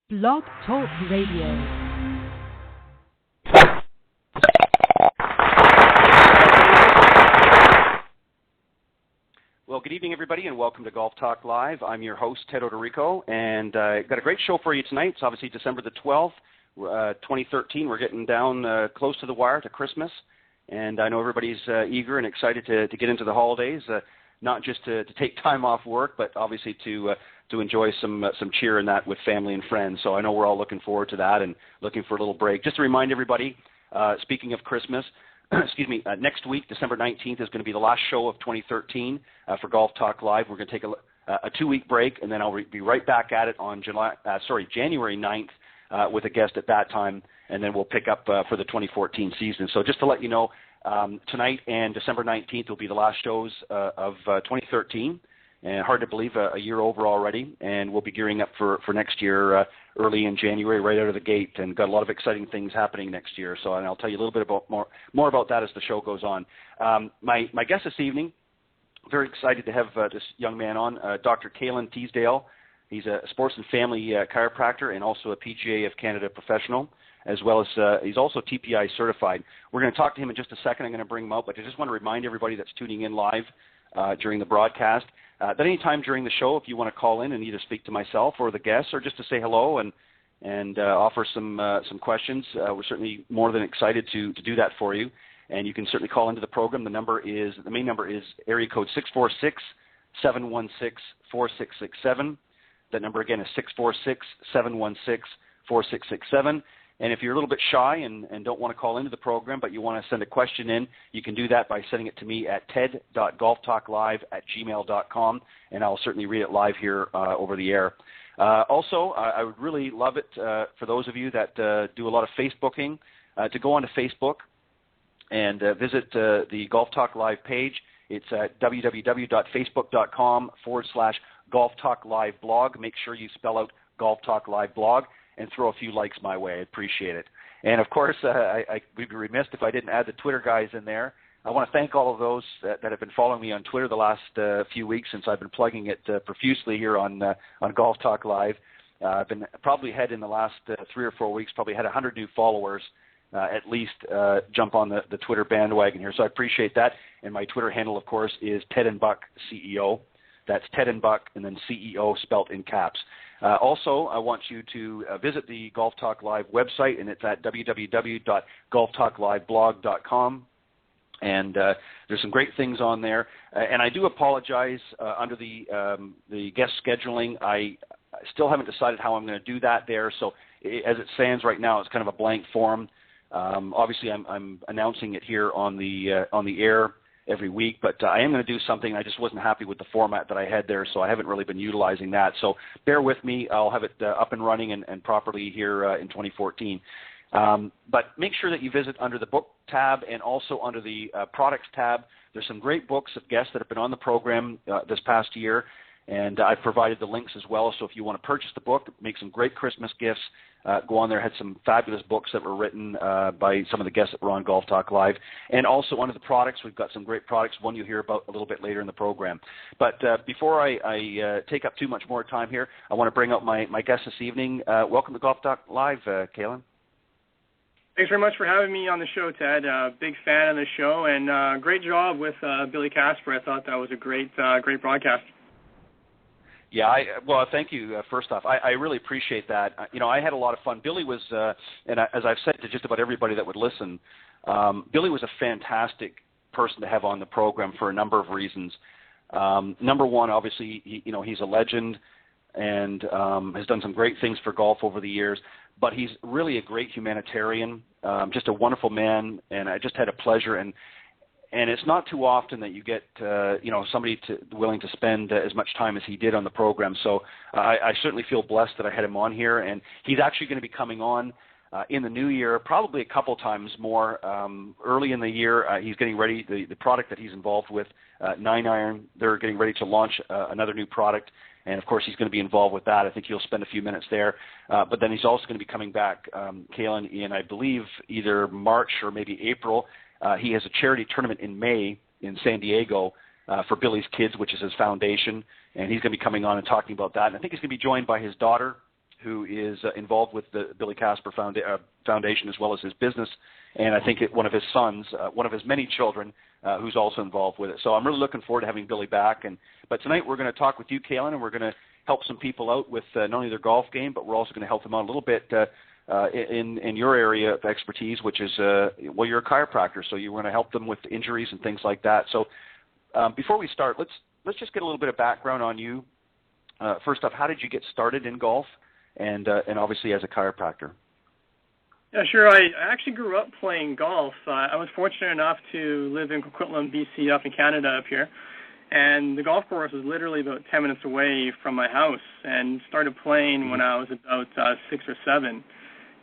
Blog Talk Radio. Well, good evening, everybody, and welcome to Golf Talk Live. I'm your host, Ted Odorico, and got a great show for you tonight. It's obviously December the 12th, 2013. We're getting down close to the wire to Christmas, and I know everybody's eager and excited to get into the holidays, not just to take time off work, but obviously to enjoy some cheer and that with family and friends. So I know we're all looking forward to that and looking for a little break. Just to remind everybody, speaking of Christmas, excuse me, next week, December 19th, is going to be the last show of 2013 for Golf Talk Live. We're going to take a 2-week break, and then I'll be right back at it on January 9th with a guest at that time, and then we'll pick up for the 2014 season. So just to let you know, tonight and December 19th will be the last shows of 2013. And hard to believe a year over already, and we'll be gearing up for next year early in January, right out of the gate, and got a lot of exciting things happening next year. So, and I'll tell you a little bit about more about that as the show goes on. My guest this evening, very excited to have this young man on, Dr. Caolan Teasdale. He's a sports and family chiropractor and also a PGA of Canada professional, as well as he's also TPI certified. We're going to talk to him in just a second. I'm going to bring him out, but I just want to remind everybody that's tuning in live during the broadcast that any time during the show, if you want to call in and either speak to myself or the guests, or just to say hello and offer some questions, we're certainly more than excited to do that for you. And you can certainly call into the program. The main number is area code 646-716-4667. That number again is 646-716-4667. And if you're a little bit shy and don't want to call into the program, but you want to send a question in, you can do that by sending it to me at ted.golftalklive@gmail.com, and I'll certainly read it live here over the air. Also, I would really love it for those of you that do a lot of Facebooking to go onto Facebook and visit the Golf Talk Live page. It's at www.facebook.com/Golf Talk Live blog. Make sure you spell out Golf Talk Live blog and throw a few likes my way. I appreciate it. And, of course, we'd be remiss if I didn't add the Twitter guys in there. I want to thank all of those that have been following me on Twitter the last few weeks since I've been plugging it profusely here on Golf Talk Live. I've been probably had in the last 3 or 4 weeks, probably had 100 new followers at least jump on the Twitter bandwagon here. So I appreciate that. And my Twitter handle, of course, is Ted and Buck CEO. That's Ted and Buck and then CEO spelt in caps. Also, I want you to visit the Golf Talk Live website, and it's at www.golftalkliveblog.com. And there's some great things on there. And I do apologize under the guest scheduling. I still haven't decided how I'm going to do that there. So as it stands right now, it's kind of a blank form. Obviously, I'm announcing it here on the air every week, but I am going to do something. I just wasn't happy with the format that I had there, so I haven't really been utilizing that. So bear with me. I'll have it up and running and properly here in 2014. But make sure that you visit under the book tab and also under the products tab. There's some great books of guests that have been on the program this past year, and I've provided the links as well. So if you want to purchase the book, make some great Christmas gifts, go on there. Had some fabulous books that were written by some of the guests that were on Golf Talk Live. And also under the products, we've got some great products, one you'll hear about a little bit later in the program. But before I take up too much more time here, I want to bring out my guest this evening. Welcome to Golf Talk Live, Caolan. Thanks very much for having me on the show, Ted. Big fan of the show, and great job with Billy Casper. I thought that was a great broadcast. Yeah, well, thank you. First off, I really appreciate that. I had a lot of fun. Billy was, as I've said to just about everybody that would listen, Billy was a fantastic person to have on the program for a number of reasons. Number one, obviously, he's a legend and has done some great things for golf over the years. But he's really a great humanitarian, just a wonderful man, and I just had a pleasure. And it's not too often that you get, somebody willing to spend as much time as he did on the program. So I certainly feel blessed that I had him on here. And he's actually going to be coming on in the new year, probably a couple times more. Early in the year, he's getting ready. The product that he's involved with, 9-Iron, they're getting ready to launch another new product. And, of course, he's going to be involved with that. I think he'll spend a few minutes there. But then he's also going to be coming back, Caolan, in, I believe, either March or maybe April. He has a charity tournament in May in San Diego for Billy's Kids, which is his foundation, and he's going to be coming on and talking about that. And I think he's going to be joined by his daughter who is involved with the Billy Casper Foundation as well as his business, and I think one of his sons, one of his many children, who's also involved with it. So I'm really looking forward to having Billy back. But tonight we're going to talk with you, Caolan, and we're going to help some people out with not only their golf game, but we're also going to help them out a little bit in your area of expertise, which is, you're a chiropractor, so you want to help them with injuries and things like that. So before we start, let's just get a little bit of background on you. First off, how did you get started in golf, and obviously as a chiropractor? Yeah, sure. I actually grew up playing golf. I was fortunate enough to live in Coquitlam, D.C., up in Canada up here. And the golf course was literally about 10 minutes away from my house, and started playing when I was about 6 or 7.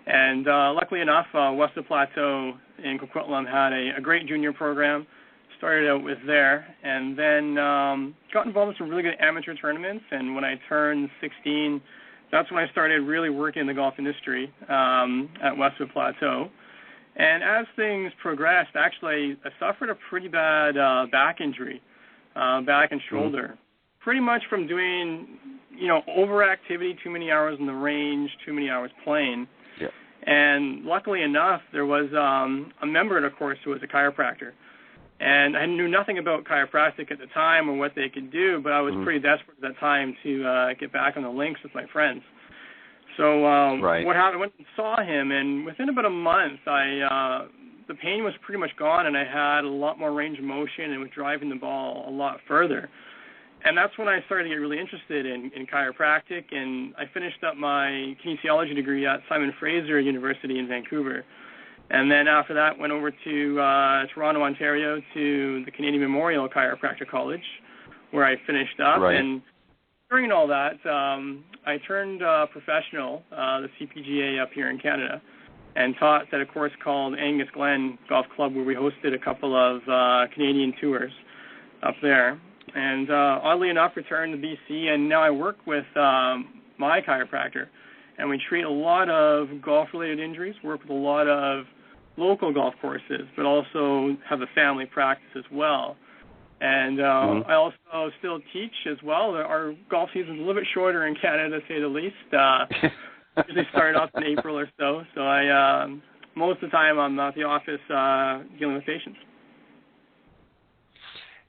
And luckily enough, Westwood Plateau in Coquitlam had a great junior program. Started out with there, and then got involved in some really good amateur tournaments. And when I turned 16, that's when I started really working in the golf industry at Westwood Plateau. And as things progressed, actually, I suffered a pretty bad back injury, back and shoulder, pretty much from doing, overactivity, too many hours in the range, too many hours playing. Yeah. And luckily enough, there was a member at a course who was a chiropractor. And I knew nothing about chiropractic at the time or what they could do, but I was pretty desperate at that time to get back on the links with my friends. So what happened, I went and saw him, and within about a month, the pain was pretty much gone, and I had a lot more range of motion and was driving the ball a lot further. And that's when I started to get really interested in chiropractic, and I finished up my kinesiology degree at Simon Fraser University in Vancouver. And then after that, went over to Toronto, Ontario, to the Canadian Memorial Chiropractic College, where I finished up. Right. And during all that, I turned professional, the CPGA up here in Canada, and taught at a course called Angus Glen Golf Club, where we hosted a couple of Canadian tours up there. And oddly enough, returned to BC, and now I work with my chiropractor. And we treat a lot of golf-related injuries, work with a lot of local golf courses, but also have a family practice as well. And I also still teach as well. Our golf season is a little bit shorter in Canada, to say the least. Usually start off in April or so. So I most of the time I'm at the office dealing with patients.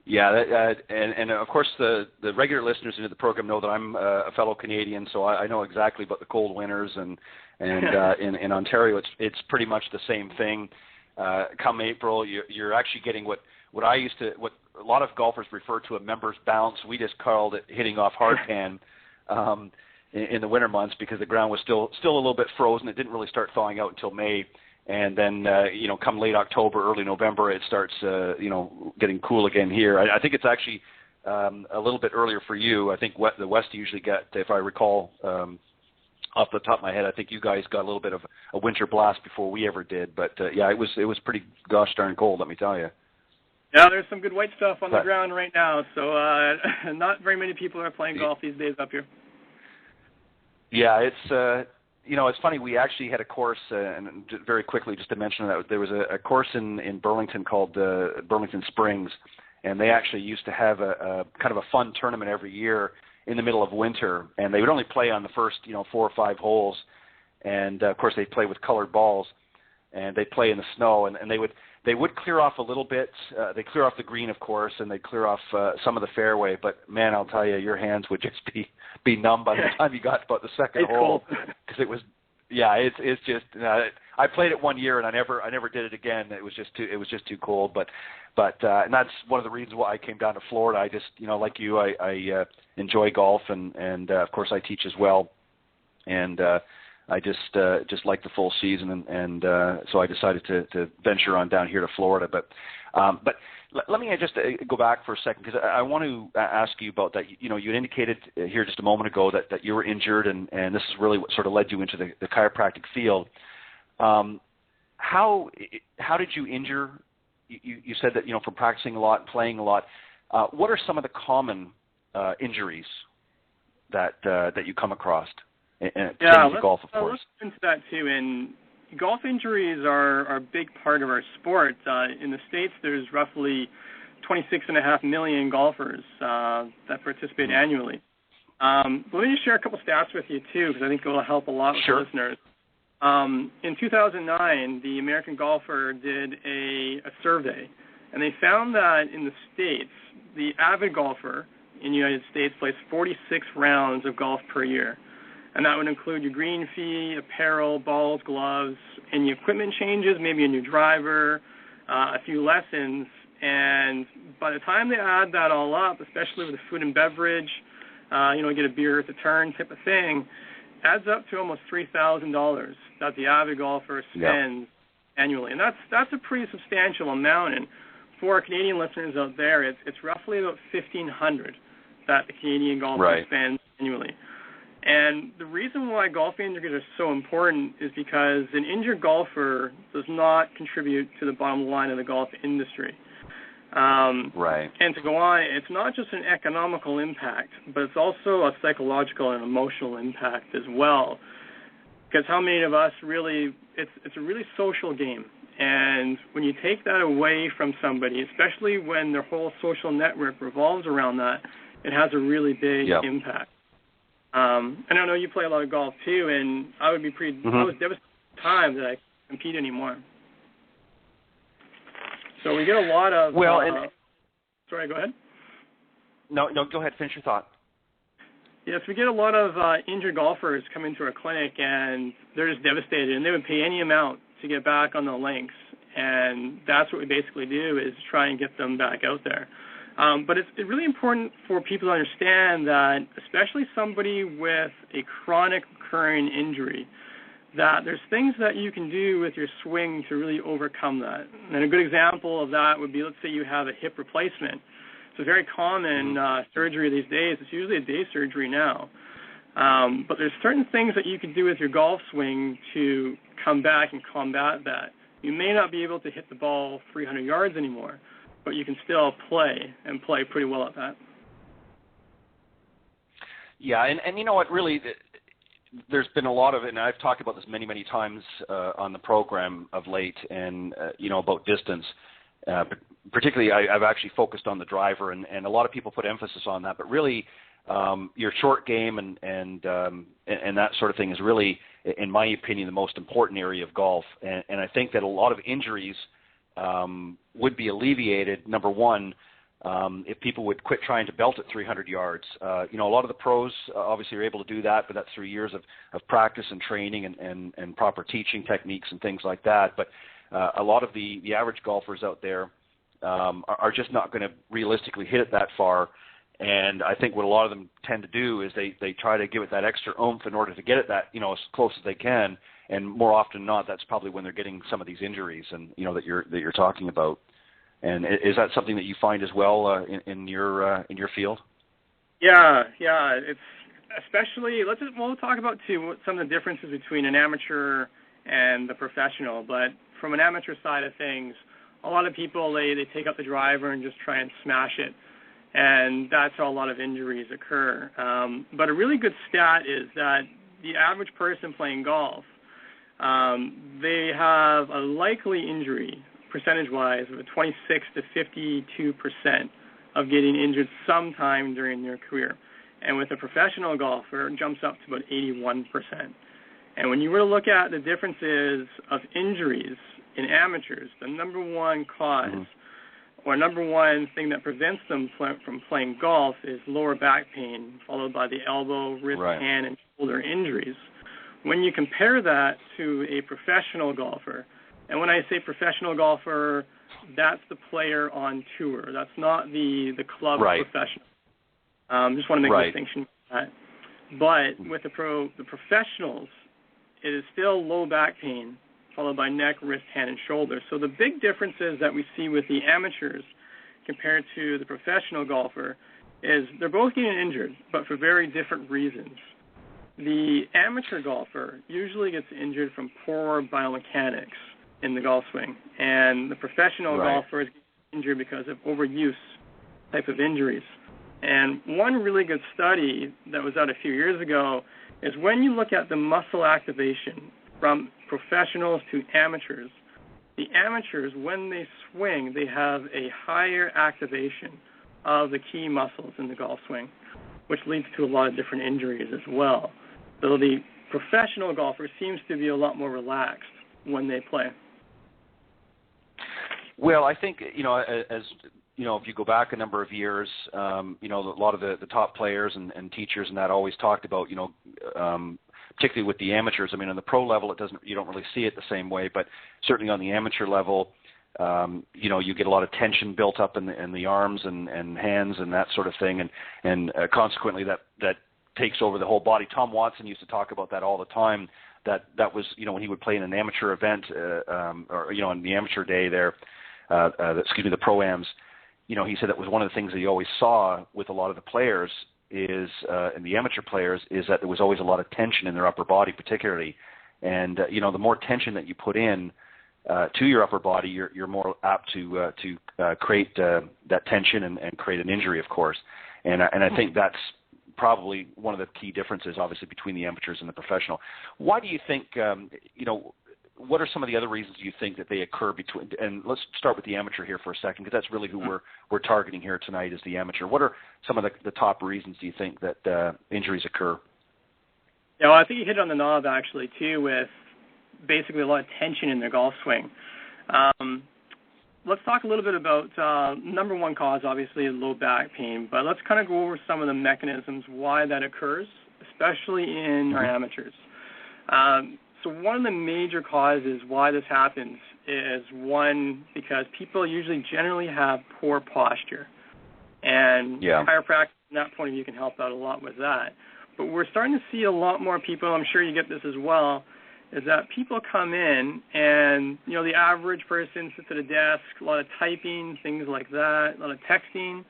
Yeah, and of course the regular listeners into the program know that I'm a fellow Canadian, so I know exactly about the cold winters, and in Ontario it's pretty much the same thing. Come April, you're actually getting what a lot of golfers refer to a members bounce. We just called it hitting off hardpan in the winter months, because the ground was still a little bit frozen. It didn't really start thawing out until May. And then, come late October, early November, it starts, getting cool again here. I think it's actually a little bit earlier for you. I think the West usually get, if I recall off the top of my head, I think you guys got a little bit of a winter blast before we ever did. But, it was pretty gosh darn cold, let me tell you. Yeah, there's some good white stuff on the ground right now. So not very many people are playing golf these days up here. Yeah, it's... it's funny, we actually had a course, and very quickly just to mention that, there was a course in Burlington called Burlington Springs, and they actually used to have a kind of a fun tournament every year in the middle of winter, and they would only play on the first, 4 or 5 holes, and of course they play with colored balls, and they play in the snow, and they would clear off a little bit. They clear off the green, of course, and they clear off some of the fairway. But man, I'll tell you, your hands would just be numb by the time you got to about the second hole, because it was. Yeah, it's just. I played it one year and I never did it again. It was just too cold. But and that's one of the reasons why I came down to Florida. I just like you, I enjoy golf, and of course I teach as well, and. I just like the full season, and so I decided to venture on down here to Florida. But let me just go back for a second, because I want to ask you about that. You indicated here just a moment ago that you were injured, and this is really what sort of led you into the chiropractic field. How did you injure? You said that from practicing a lot and playing a lot. What are some of the common injuries that you come across? Golf, of course. Let's into that too. And golf injuries are a big part of our sport. In the States, there's roughly 26.5 million golfers that participate annually. Let me just share a couple stats with you, too, because I think it will help a lot with the listeners. In 2009, the American Golfer did a survey, and they found that in the States, the avid golfer in the United States plays 46 rounds of golf per year. And that would include your green fee, apparel, balls, gloves, any equipment changes, maybe a new driver, a few lessons. And by the time they add that all up, especially with the food and beverage, get a beer at the turn type of thing, adds up to almost $3,000 that the avid golfer spends annually. And that's a pretty substantial amount. And for our Canadian listeners out there, it's roughly about $1,500 that the Canadian golfer spends annually. And the reason why golf injuries are so important is because an injured golfer does not contribute to the bottom line of the golf industry. And to go on, it's not just an economical impact, but it's also a psychological and emotional impact as well. Because how many of us really, it's a really social game. And when you take that away from somebody, especially when their whole social network revolves around that, it has a really big impact. And I know you play a lot of golf too, and I would be I was devastated at the time that I couldn't compete anymore. So we get a lot of. Sorry, go ahead. No, go ahead. Finish your thought. Yes, we get a lot of injured golfers come into our clinic, and they're just devastated, and they would pay any amount to get back on the links, and that's what we basically do is try and get them back out there. But it's really important for people to understand that, especially somebody with a chronic recurring injury, that there's things that you can do with your swing to really overcome that. And a good example of that would be, let's say you have a hip replacement. It's a very common surgery these days. It's usually a day surgery now. But there's certain things that you can do with your golf swing to come back and combat that. You may not be able to hit the ball 300 yards anymore, but you can still play and play pretty well at that. Yeah, and you know what, really, there's been a lot of it, and I've talked about this many, many times on the program of late, and, about distance. Particularly, I've actually focused on the driver, and a lot of people put emphasis on that, but really, your short game and that sort of thing is really, in my opinion, the most important area of golf. And I think that a lot of injuries would be alleviated, number one, if people would quit trying to belt at 300 yards. A lot of the pros obviously are able to do that, but that's through years of practice and training and proper teaching techniques and things like that. But a lot of the average golfers out there are just not going to realistically hit it that far. And I think what a lot of them tend to do is they try to give it that extra oomph in order to get it that, as close as they can. And more often than not, that's probably when they're getting some of these injuries and, that you're talking about. And is that something that you find as well in your field? Yeah. It's especially, we'll talk about too some of the differences between an amateur and the professional. But from an amateur side of things, a lot of people, they take up the driver and just try and smash it. And that's how a lot of injuries occur. But a really good stat is that the average person playing golf, they have a likely injury, percentage-wise, of 26 to 52% of getting injured sometime during their career. And with a professional golfer, it jumps up to about 81%. And when you were to look at the differences of injuries in amateurs, the number one cause or number one thing that prevents them from playing golf is lower back pain, followed by the elbow, wrist, hand, and shoulder injuries. When you compare that to a professional golfer, and when I say professional golfer, that's the player on tour. That's not the club professional. Just want to make a distinction with that. But with the professionals, it is still low back pain, followed by neck, wrist, hand, and shoulder. So the big differences that we see with the amateurs compared to the professional golfer is they're both getting injured, but for very different reasons. The amateur golfer usually gets injured from poor biomechanics in the golf swing, and the professional golfer is injured because of overuse type of injuries. And one really good study that was out a few years ago is when you look at the muscle activation from professionals to amateurs, the amateurs, when they swing, they have a higher activation of the key muscles in the golf swing. which leads to a lot of different injuries as well. So the professional golfer seems to be a lot more relaxed when they play. Well, I think, as if you go back a number of years, a lot of the top players and teachers and that always talked about, particularly with the amateurs. I mean, on the pro level, you don't really see it the same way, but certainly on the amateur level, you get a lot of tension built up in the arms and hands and that sort of thing, and consequently that takes over the whole body. Tom Watson used to talk about that all the time. That was, when he would play in an amateur event, or in the amateur day there, the pro-ams. He said that was one of the things that he always saw with a lot of the players and the amateur players is that there was always a lot of tension in their upper body, particularly. And the more tension that you put in to your upper body, you're more apt to create that tension and create an injury, of course. And I think that's probably one of the key differences, obviously, between the amateurs and the professional. Why do you think, what are some of the other reasons you think that they occur between, and let's start with the amateur here for a second, because that's really who we're targeting here tonight is the amateur. What are some of the top reasons, do you think, that injuries occur? Yeah, well, I think you hit it on the knob, actually, too, with basically a lot of tension in their golf swing. Let's talk a little bit about number one cause, obviously, low back pain, but let's kind of go over some of the mechanisms why that occurs, especially in our amateurs. So one of the major causes why this happens is, one, because people usually generally have poor posture. And chiropractic, from that point of view, can help out a lot with that. But we're starting to see a lot more people, I'm sure you get this as well, is that people come in and, the average person sits at a desk, a lot of typing, things like that, a lot of texting.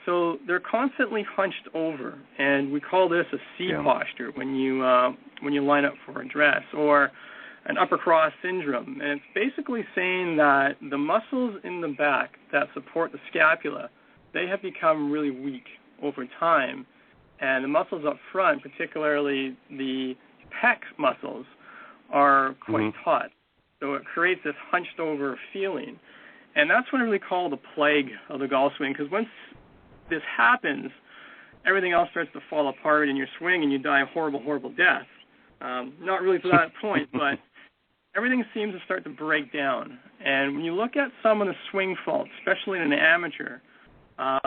So they're constantly hunched over, and we call this a C posture when you line up for a dress, or an upper cross syndrome. And it's basically saying that the muscles in the back that support the scapula, they have become really weak over time. And the muscles up front, particularly the pec muscles, are quite taut. So it creates this hunched over feeling. And that's what I really call the plague of the golf swing, because once this happens, everything else starts to fall apart in your swing and you die a horrible, horrible death. Not really to that point, but everything seems to start to break down. And when you look at some of the swing faults, especially in an amateur,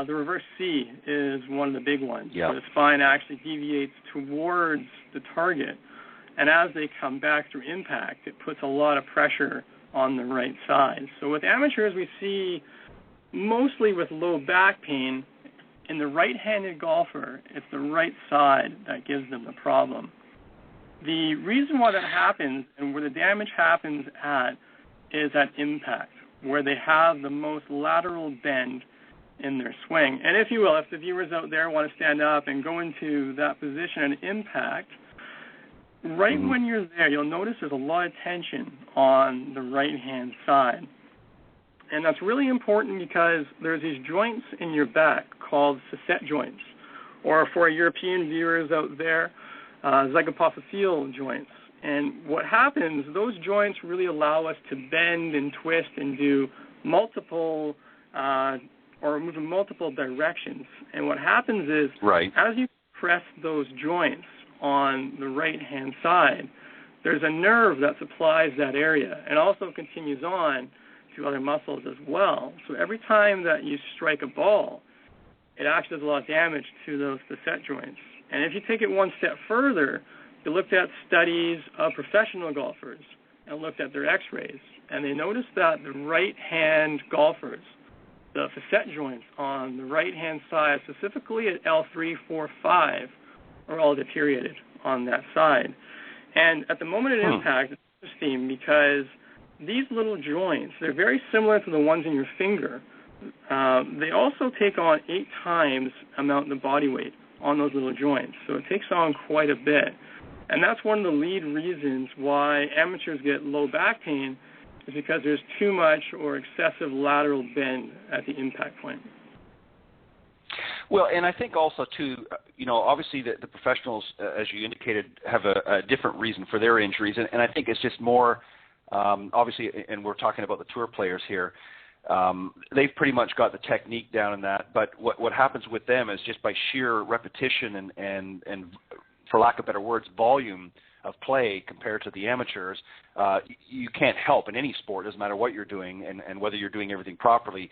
the reverse C is one of the big ones, where the spine actually deviates towards the target. And as they come back through impact, it puts a lot of pressure on the right side. So with amateurs, we see mostly with low back pain, in the right-handed golfer, it's the right side that gives them the problem. The reason why that happens and where the damage happens at is at impact, where they have the most lateral bend in their swing. And if you will, if the viewers out there want to stand up and go into that position and impact, right when you're there, you'll notice there's a lot of tension on the right-hand side. And that's really important because there's these joints in your back called facet joints, or for European viewers out there, zygapophyseal joints. And what happens, those joints really allow us to bend and twist and do multiple, or move in multiple directions. And what happens is, as you press those joints on the right-hand side, there's a nerve that supplies that area and also continues on to other muscles as well. So every time that you strike a ball, it actually does a lot of damage to those facet joints. And if you take it one step further, you looked at studies of professional golfers and looked at their x-rays, and they noticed that the right-hand golfers, the facet joints on the right-hand side, specifically at L3, 4, 5, are all deteriorated on that side. And at the moment of impact, it's interesting because these little joints, they're very similar to the ones in your finger. They also take on 8 times amount of body weight on those little joints. So it takes on quite a bit. And that's one of the lead reasons why amateurs get low back pain, is because there's too much or excessive lateral bend at the impact point. Well, and I think also, too, obviously the professionals, as you indicated, have a different reason for their injuries. And I think it's just more, obviously, and we're talking about the tour players here, they've pretty much got the technique down in that. But what happens with them is just by sheer repetition and for lack of better words, volume of play compared to the amateurs, you can't help in any sport, doesn't matter what you're doing and whether you're doing everything properly,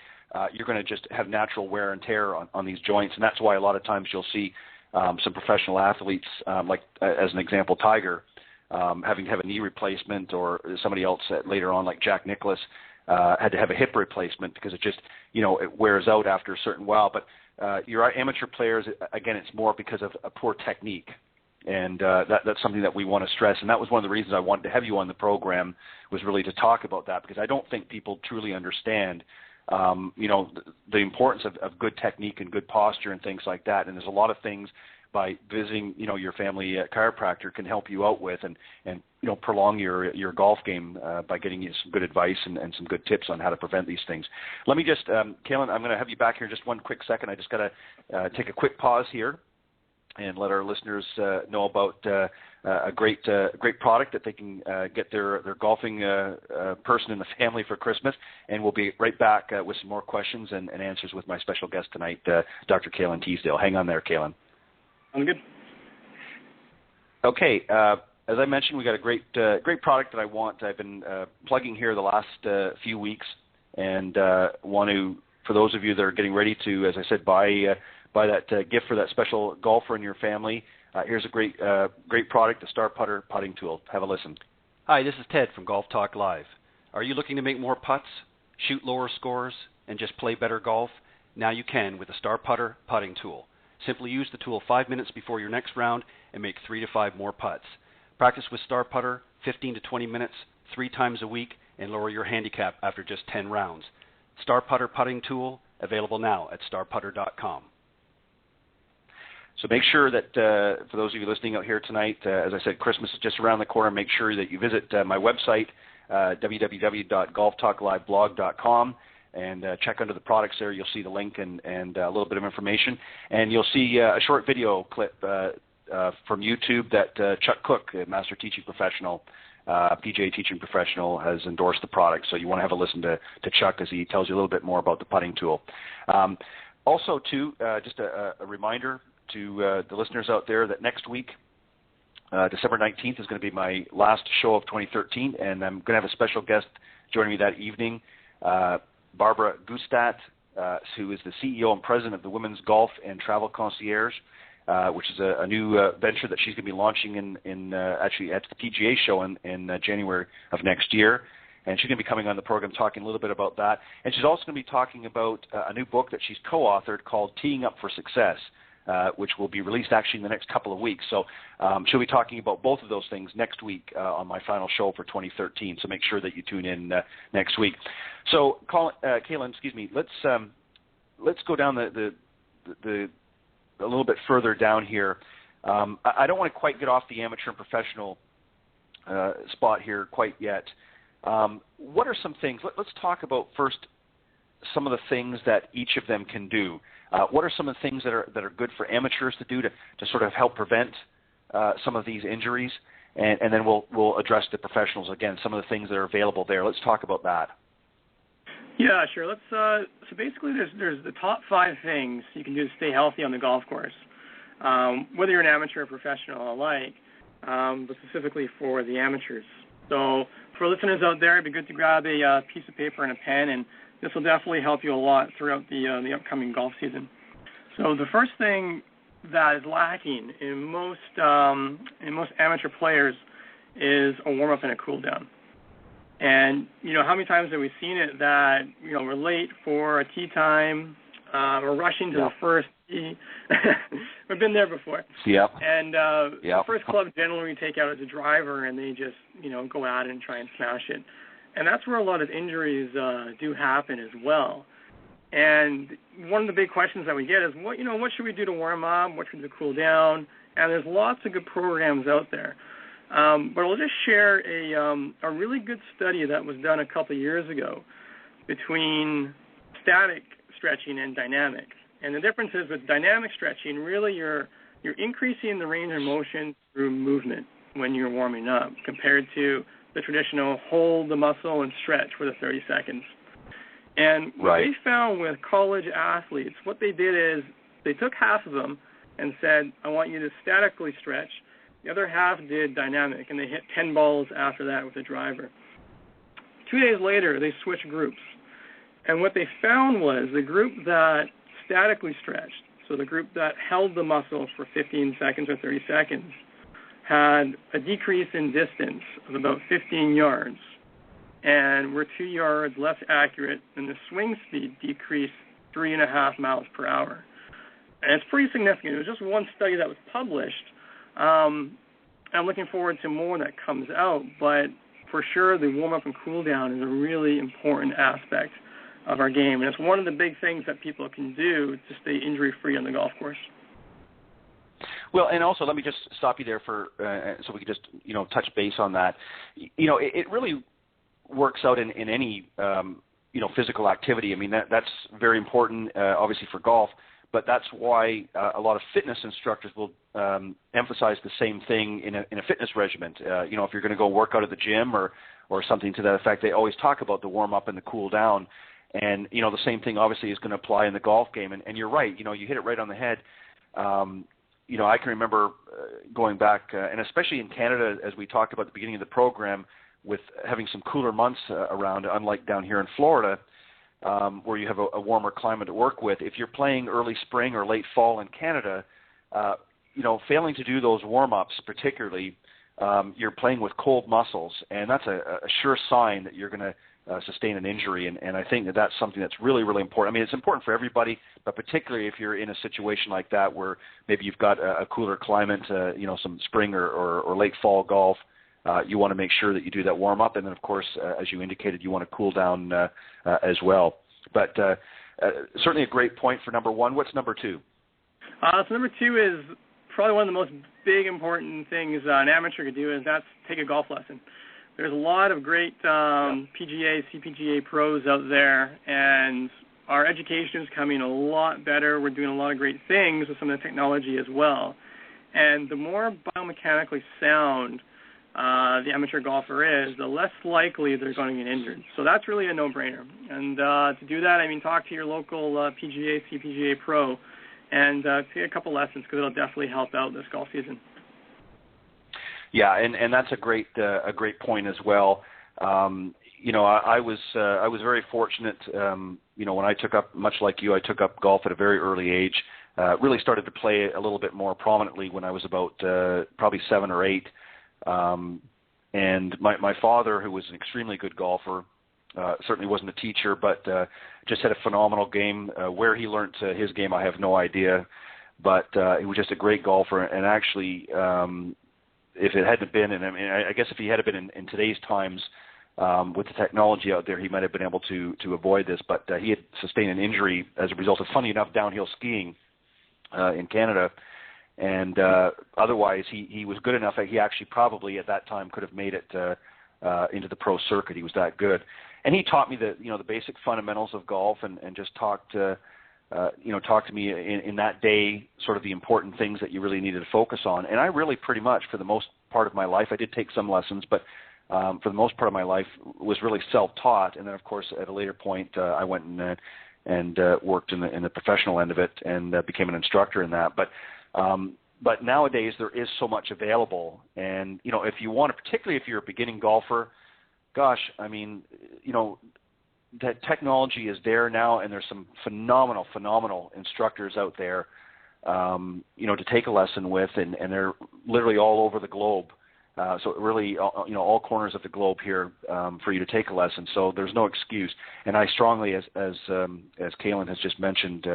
you're going to just have natural wear and tear on these joints. And that's why a lot of times you'll see some professional athletes, like as an example, Tiger, having to have a knee replacement, or somebody else later on like Jack Nicklaus had to have a hip replacement because it just, it wears out after a certain while. But your amateur players, again, it's more because of a poor technique. And that's something that we want to stress. And that was one of the reasons I wanted to have you on the program, was really to talk about that, because I don't think people truly understand, the importance of good technique and good posture and things like that. And there's a lot of things by visiting, your family chiropractor can help you out with and prolong your golf game by getting you some good advice and some good tips on how to prevent these things. Let me just, Caolan, I'm going to have you back here just one quick second. I just got to take a quick pause here and let our listeners know about a great product that they can get their golfing person in the family for Christmas. And we'll be right back with some more questions and answers with my special guest tonight, Dr. Caolan Teasdale. Hang on there, Caolan. I'm good. Okay. As I mentioned, we got a great product that I've been plugging here the last few weeks, and want to, for those of you that are getting ready to, as I said, buy that gift for that special golfer in your family. Here's a great product, the Star Putter putting tool. Have a listen. Hi, this is Ted from Golf Talk Live. Are you looking to make more putts, shoot lower scores, and just play better golf? Now you can with the Star Putter putting tool. Simply use the tool 5 minutes before your next round and make 3 to 5 more putts. Practice with Star Putter 15 to 20 minutes, 3 times a week, and lower your handicap after just 10 rounds. Star Putter putting tool, available now at starputter.com. So make sure that, for those of you listening out here tonight, as I said, Christmas is just around the corner. Make sure that you visit my website, www.golftalkliveblog.com, and check under the products there. You'll see the link and a little bit of information. And you'll see a short video clip from YouTube that Chuck Cook, a master teaching professional, PGA teaching professional, has endorsed the product. So you want to have a listen to Chuck as he tells you a little bit more about the putting tool. Also, too, just a reminder to the listeners out there that next week, December 19th, is going to be my last show of 2013, and I'm going to have a special guest joining me that evening, Barbara Gustat, who is the CEO and president of the Women's Golf and Travel Concierge, which is a new venture that she's going to be launching actually at the PGA show in January of next year. And she's going to be coming on the program talking a little bit about that. And she's also going to be talking about a new book that she's co-authored called Teeing Up for Success, which will be released actually in the next couple of weeks. So she'll be talking about both of those things next week on my final show for 2013. So make sure that you tune in next week. So, Caolan, excuse me. Let's go down the a little bit further down here. I don't want to quite get off the amateur and professional spot here quite yet. What are some things? Let's talk about first some of the things that each of them can do. What are some of the things that are good for amateurs to do to sort of help prevent some of these injuries, and then we'll address the professionals again. Some of the things that are available there. Let's talk about that. Yeah, sure. Let's. So basically, there's the top 5 things you can do to stay healthy on the golf course, whether you're an amateur or professional alike, but specifically for the amateurs. So for listeners out there, it'd be good to grab a piece of paper and a pen, and this will definitely help you a lot throughout the upcoming golf season. So the first thing that is lacking in most amateur players is a warm-up and a cool-down. And, how many times have we seen it that, we're late for a tee time, we're rushing to the first tee. We've been there before. Yep. And the first club generally we take out as a driver, and they just, go at it and try and smash it. And that's where a lot of injuries do happen as well. And one of the big questions that we get is, what should we do to warm up? What should we do to cool down? And there's lots of good programs out there. But I'll just share a really good study that was done a couple of years ago between static stretching and dynamic. And the difference is with dynamic stretching, really you're increasing the range of motion through movement when you're warming up compared to the traditional hold the muscle and stretch for the 30 seconds. And what they found with college athletes, what they did is they took half of them and said, I want you to statically stretch. The other half did dynamic, and they hit 10 balls after that with a driver. 2 days later, they switched groups. And what they found was the group that statically stretched, so the group that held the muscle for 15 seconds or 30 seconds, had a decrease in distance of about 15 yards and were 2 yards less accurate, and the swing speed decreased 3.5 miles per hour. And it's pretty significant. It was just one study that was published. I'm looking forward to more that comes out, but for sure the warm-up and cool-down is a really important aspect of our game, and it's one of the big things that people can do to stay injury-free on the golf course. Well, and also let me just stop you there for so we can just touch base on that. It really works out in any physical activity. I mean that's very important, obviously for golf, but that's why a lot of fitness instructors will emphasize the same thing in a fitness regimen. If you're going to go work out at the gym or something to that effect, they always talk about the warm up and the cool down. And the same thing obviously is going to apply in the golf game. And you're right. You hit it right on the head. I can remember going back, and especially in Canada, as we talked about at the beginning of the program, with having some cooler months around, unlike down here in Florida, where you have a warmer climate to work with. If you're playing early spring or late fall in Canada, failing to do those warm-ups particularly, you're playing with cold muscles, and that's a sure sign that you're going to sustain an injury, and I think that's something that's really, really important. I mean, it's important for everybody, but particularly if you're in a situation like that where maybe you've got a cooler climate, some spring or late fall golf, you want to make sure that you do that warm-up, and then, of course, as you indicated, you want to cool down as well. But certainly a great point for number one. What's number two? So number two is probably one of the most big important things an amateur could do, is that's take a golf lesson. There's a lot of great PGA, CPGA pros out there, and our education is coming a lot better. We're doing a lot of great things with some of the technology as well. And the more biomechanically sound the amateur golfer is, the less likely they're going to get injured. So that's really a no-brainer. And to do that, talk to your local PGA, CPGA pro, and take a couple lessons, because it'll definitely help out this golf season. Yeah, and that's a great point as well. I was very fortunate. When I took up, much like you, I took up golf at a very early age. Really started to play a little bit more prominently when I was about probably 7 or 8. And my father, who was an extremely good golfer, certainly wasn't a teacher, but just had a phenomenal game. Where he learned his game, I have no idea. But he was just a great golfer, and actually. If it hadn't been, and I guess if he had been in today's times with the technology out there, he might have been able to avoid this. But he had sustained an injury as a result of, funny enough, downhill skiing in Canada. And otherwise, he was good enough that he actually probably at that time could have made it into the pro circuit. He was that good. And he taught me the basic fundamentals of golf, and just talked to me in that day, sort of the important things that you really needed to focus on. And I really pretty much, for the most part of my life, I did take some lessons, but for the most part of my life was really self-taught. And then, of course, at a later point, I went and worked in the professional end of it, and became an instructor in that. But nowadays there is so much available. And, if you want to, particularly if you're a beginning golfer, gosh, that technology is there now, and there's some phenomenal instructors out there, to take a lesson with, and they're literally all over the globe. So really, all corners of the globe here for you to take a lesson. So there's no excuse. And I strongly, as Caolan has just mentioned,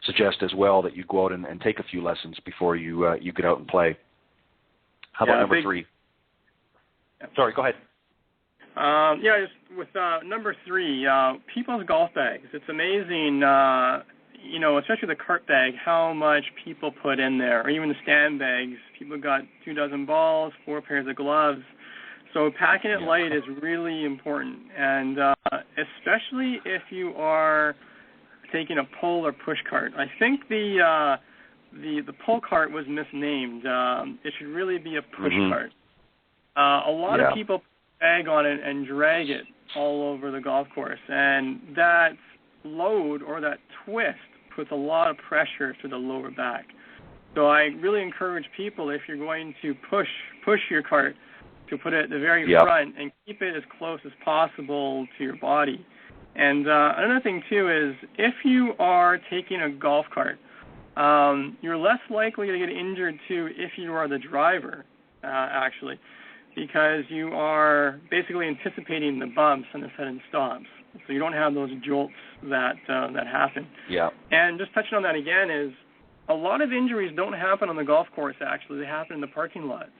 suggest as well that you go out and take a few lessons before you get out and play. How about number three? Sorry, go ahead. Just with number three, people's golf bags. It's amazing, especially the cart bag, how much people put in there, or even the stand bags. People got 24 balls, 4 pairs of gloves. So packing it light is really important, and especially if you are taking a pull or push cart. I think the pull cart was misnamed. It should really be a push cart. A lot of people bag on it and drag it, all over the golf course, and that load or that twist puts a lot of pressure to the lower back. So I really encourage people, if you're going to push your cart, to put it at the very front and keep it as close as possible to your body. And another thing, too, is if you are taking a golf cart, you're less likely to get injured, too, if you are the driver, actually, because you are basically anticipating the bumps and the sudden stops. So you don't have those jolts that happen. Yeah. And just touching on that again is a lot of injuries don't happen on the golf course, actually. They happen in the parking lot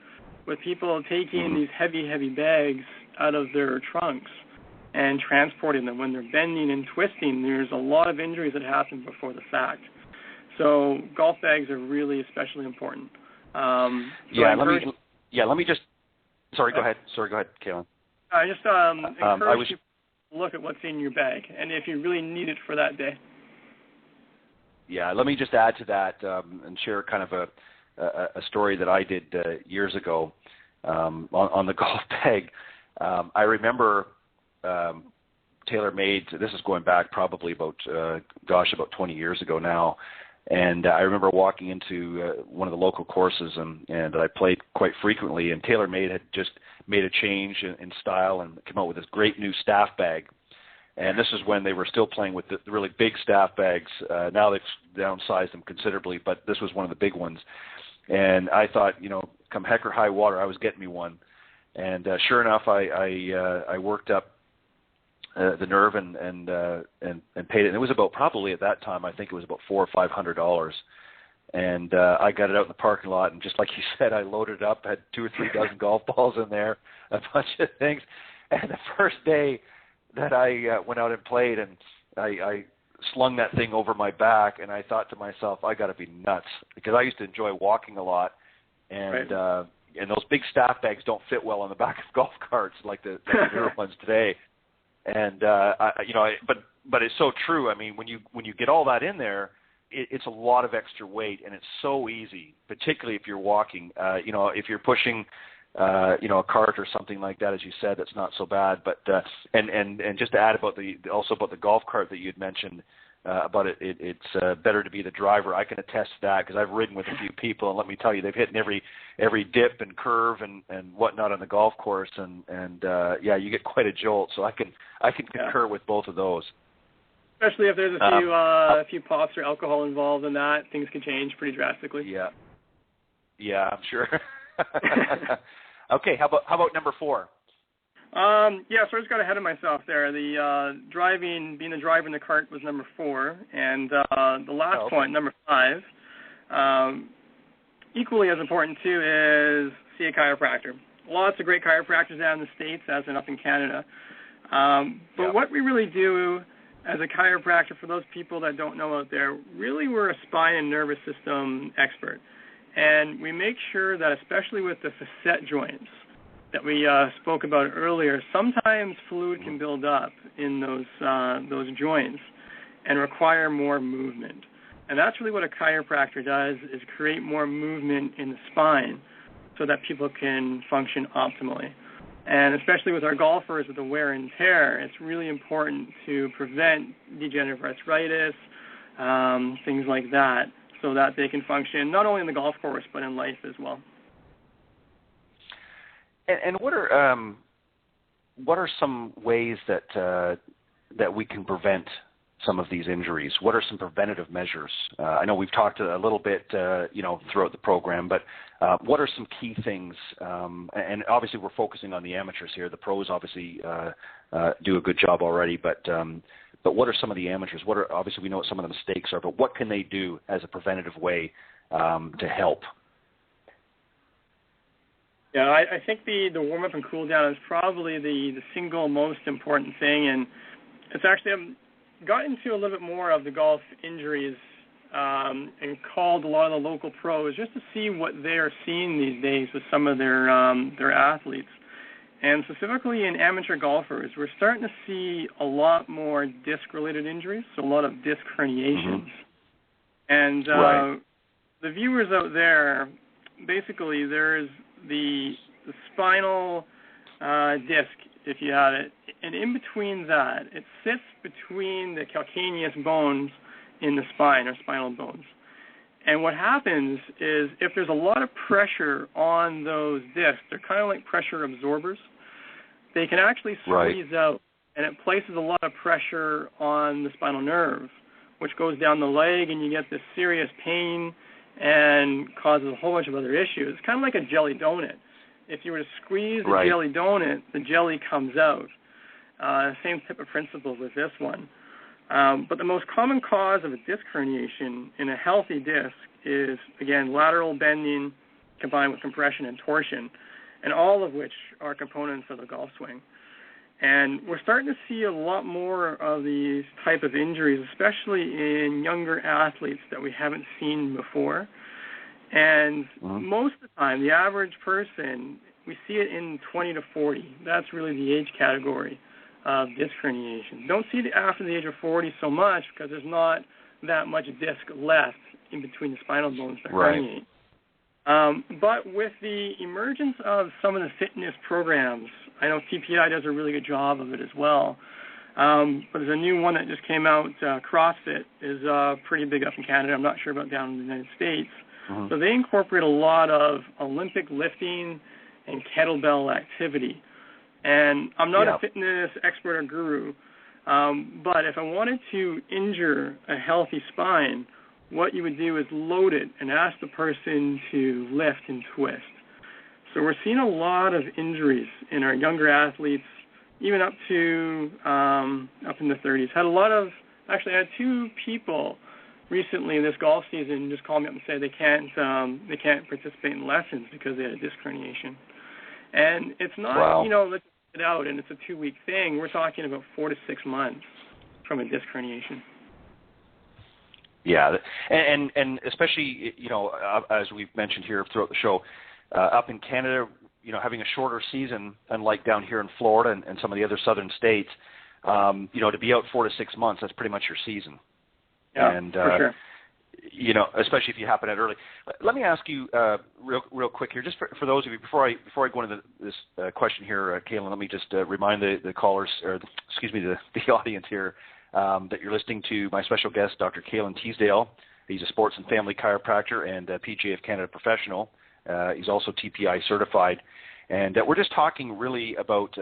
with people taking these heavy bags out of their trunks and transporting them. When they're bending and twisting, there's a lot of injuries that happen before the fact. So golf bags are really especially important. Let me just... Sorry, go ahead. Caolan. I just encourage you to look at what's in your bag and if you really need it for that day. Yeah, let me just add to that and share kind of a story that I did years ago on the golf bag. I remember TaylorMade, this is going back probably about 20 years ago now, and I remember walking into one of the local courses and I played quite frequently, and TaylorMade had just made a change in style and came out with this great new staff bag. And this is when they were still playing with the really big staff bags. Now they've downsized them considerably, but this was one of the big ones. And I thought, come heck or high water, I was getting me one. And sure enough, I worked up the nerve and paid it. And it was about, probably at that time, I think it was about $400 or $500. And I got it out in the parking lot, and just like you said, I loaded it up, had 2 or 3 dozen golf balls in there, a bunch of things. And the first day that I went out and played, and I slung that thing over my back, and I thought to myself, I got to be nuts, because I used to enjoy walking a lot, and and those big staff bags don't fit well on the back of golf carts like the newer ones today. And but it's so true. I mean, when you get all that in there, it's a lot of extra weight, and it's so easy, particularly if you're walking. If you're pushing a cart or something like that, as you said, that's not so bad. But and just to add about the golf cart that you had mentioned about it's better to be the driver. I can attest to that, because I've ridden with a few people, and let me tell you, they've hit in every dip and curve and whatnot on the golf course, and you get quite a jolt. So I can concur with both of those. Especially if there's a few pops or alcohol involved in that, things can change pretty drastically. Yeah, I'm sure. Okay, how about number 4? So I just got ahead of myself there. The being the driver in the cart was number 4, and the last point, number 5, equally as important too, is see a chiropractor. Lots of great chiropractors down in the States, as in up in Canada. But what we really do as a chiropractor, for those people that don't know out there, really we're a spine and nervous system expert. And we make sure that, especially with the facet joints that we spoke about earlier, sometimes fluid can build up in those joints and require more movement. And that's really what a chiropractor does, is create more movement in the spine so that people can function optimally. And especially with our golfers with the wear and tear, it's really important to prevent degenerative arthritis, things like that, so that they can function not only in the golf course but in life as well. And what are some ways that we can prevent some of these injuries? What are some preventative measures? I know we've talked a little bit, throughout the program, but what are some key things? And obviously, we're focusing on the amateurs here. The pros obviously do a good job already, but what are some of the amateurs? Obviously, we know what some of the mistakes are, but what can they do as a preventative way to help? Yeah, I think the warm-up and cool-down is probably the single most important thing, and it's actually I've got into a little bit more of the golf injuries and called a lot of the local pros just to see what they are seeing these days with some of their athletes. And specifically in amateur golfers, we're starting to see a lot more disc-related injuries, so a lot of disc herniations. And the viewers out there, basically there's the spinal disc if you have it, and in between that, it sits between the calcaneus bones in the spine, or spinal bones. And what happens is if there's a lot of pressure on those discs, they're kind of like pressure absorbers, they can actually squeeze out, and it places a lot of pressure on the spinal nerve, which goes down the leg, and you get this serious pain and causes a whole bunch of other issues. It's kind of like a jelly donut. If you were to squeeze a jelly donut, the jelly comes out. Same type of principle with this one. But the most common cause of a disc herniation in a healthy disc is, again, lateral bending combined with compression and torsion, and all of which are components of the golf swing. And we're starting to see a lot more of these type of injuries, especially in younger athletes that we haven't seen before. And most of the time, the average person, we see it in 20 to 40. That's really the age category of disc herniation. Don't see it after the age of 40 so much because there's not that much disc left in between the spinal bones that herniate. But with the emergence of some of the fitness programs, I know TPI does a really good job of it as well. But there's a new one that just came out. CrossFit is pretty big up in Canada. I'm not sure about down in the United States. So they incorporate a lot of Olympic lifting and kettlebell activity. And I'm not a fitness expert or guru, but if I wanted to injure a healthy spine, what you would do is load it and ask the person to lift and twist. So we're seeing a lot of injuries in our younger athletes, even up to up in the 30s. I had two people recently this golf season just call me up and say they can't participate in lessons because they had a disc herniation. And it's not, let's get it out and it's a 2-week thing. We're talking about 4 to 6 months from a disc herniation. Yeah, and especially, as we've mentioned here throughout the show, up in Canada, having a shorter season, unlike down here in Florida and some of the other southern states, to be out 4 to 6 months, that's pretty much your season. Yeah, and, for sure. Especially if you happen out early. Let me ask you real quick here, just for those of you, before I go into this question here, Caolan, let me just remind the callers, the audience here, that you're listening to my special guest, Dr. Caolan Teasdale. He's a sports and family chiropractor and a PGA of Canada professional. He's also TPI certified. And we're just talking really about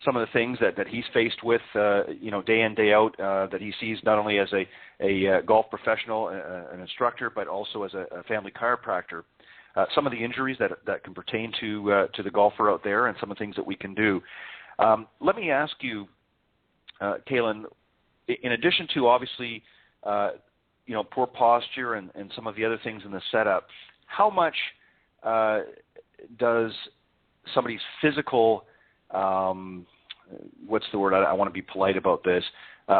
some of the things that he's faced with, day in, day out, that he sees not only as a golf professional, an instructor, but also as a family chiropractor. Some of the injuries that can pertain to the golfer out there and some of the things that we can do. Let me ask you, Caolan, in addition to obviously, poor posture and some of the other things in the setup, how much does somebody's physical, what's the word? I want to be polite about this,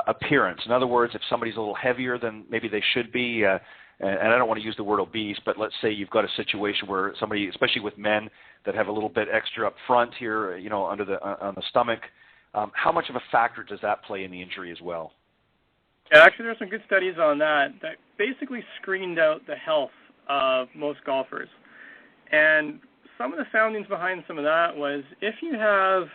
appearance. In other words, if somebody's a little heavier than maybe they should be, and I don't want to use the word obese, but let's say you've got a situation where somebody, especially with men that have a little bit extra up front here, on the stomach, how much of a factor does that play in the injury as well? Yeah, actually, there are some good studies on that basically screened out the health of most golfers. And some of the foundings behind some of that was if you have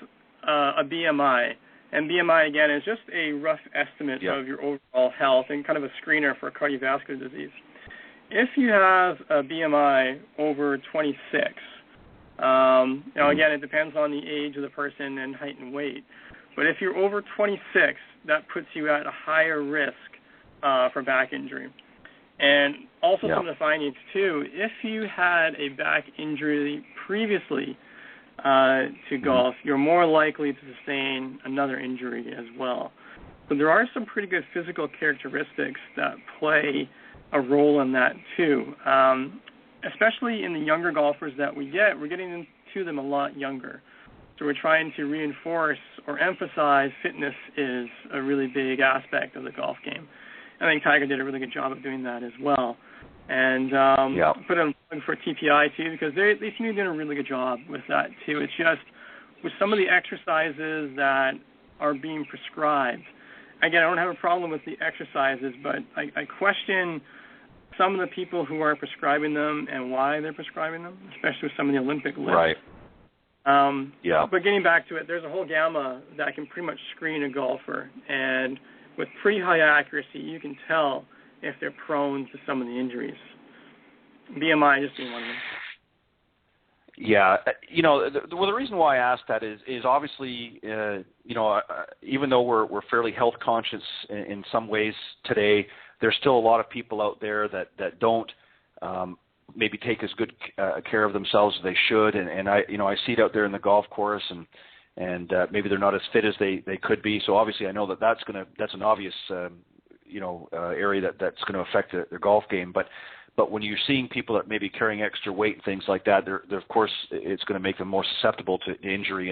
a BMI, and BMI, again, is just a rough estimate of your overall health and kind of a screener for cardiovascular disease. If you have a BMI over 26, again, it depends on the age of the person and height and weight. But if you're over 26, that puts you at a higher risk for back injury. And also some of the findings, too, if you had a back injury previously to golf, you're more likely to sustain another injury as well. So there are some pretty good physical characteristics that play a role in that, too. Especially in the younger golfers that we're getting to them a lot younger. So we're trying to reinforce or emphasize fitness is a really big aspect of the golf game. I think Tiger did a really good job of doing that as well. And put in for TPI, too, because they seem to be doing a really good job with that, too. It's just with some of the exercises that are being prescribed. Again, I don't have a problem with the exercises, but I question some of the people who are prescribing them and why they're prescribing them, especially with some of the Olympic lifts. Right. But getting back to it, there's a whole gamma that can pretty much screen a golfer, and with pretty high accuracy, you can tell if they're prone to some of the injuries. BMI just being one of them. Yeah, the reason why I asked that is obviously, even though we're fairly health conscious in some ways today, there's still a lot of people out there that don't maybe take as good care of themselves as they should, and I see it out there in the golf course, and maybe they're not as fit as they could be. So obviously, I know that's an obvious area that's going to affect their golf game, But when you're seeing people that may be carrying extra weight and things like that, they're of course, it's going to make them more susceptible to injury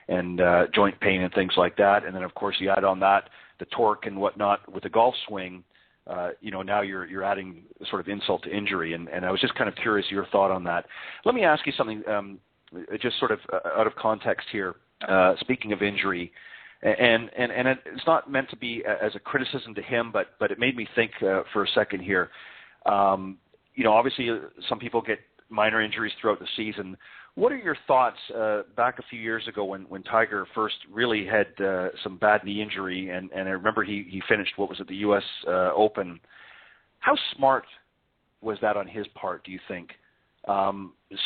and joint pain and things like that. And then, of course, you add on that the torque and whatnot with the golf swing. Now you're adding sort of insult to injury. And I was just kind of curious your thought on that. Let me ask you something, just sort of out of context here. Speaking of injury, and it's not meant to be as a criticism to him, but it made me think for a second here. Obviously some people get minor injuries throughout the season. What are your thoughts back a few years ago when Tiger first really had some bad knee injury, and I remember he finished, the U.S. Open. How smart was that on his part, do you think?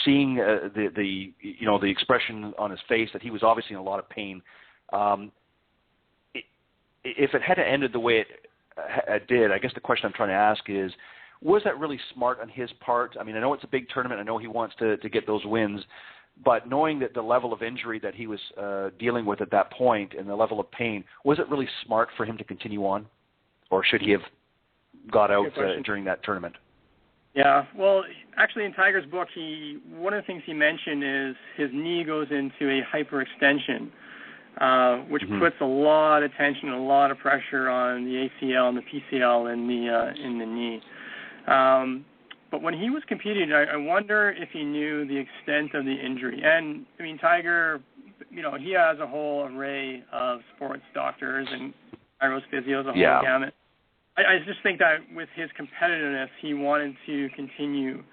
Seeing the expression on his face that he was obviously in a lot of pain. If it had ended the way it did, I guess the question I'm trying to ask is, was that really smart on his part? I mean, I know it's a big tournament. I know he wants to get those wins. But knowing that the level of injury that he was dealing with at that point and the level of pain, was it really smart for him to continue on? Or should he have got out during that tournament? Yeah, well, actually in Tiger's book, one of the things he mentioned is his knee goes into a hyperextension, which puts a lot of tension, a lot of pressure on the ACL and the PCL in the knee. But when he was competing, I wonder if he knew the extent of the injury. And, I mean, Tiger, he has a whole array of sports doctors and chiros, physios, a whole gamut. I just think that with his competitiveness, he wanted to continue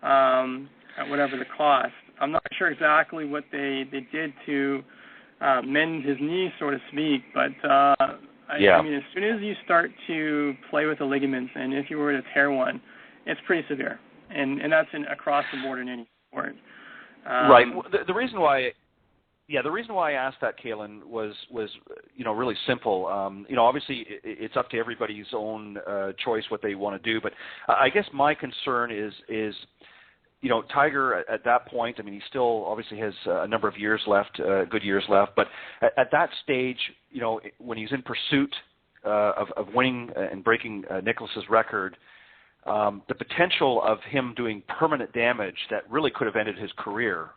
at whatever the cost. I'm not sure exactly what they did to mend his knee, so to speak, but I mean, as soon as you start to play with the ligaments, and if you were to tear one, it's pretty severe, and that's across the board in any sport. Right. The reason why I asked that, Caolan, was really simple. Obviously it's up to everybody's own choice what they want to do, but I guess my concern is Tiger at that point, I mean, he still obviously has a number of years left, good years left, but at that stage, when he's in pursuit of winning and breaking Nicklaus's record, the potential of him doing permanent damage that really could have ended his career.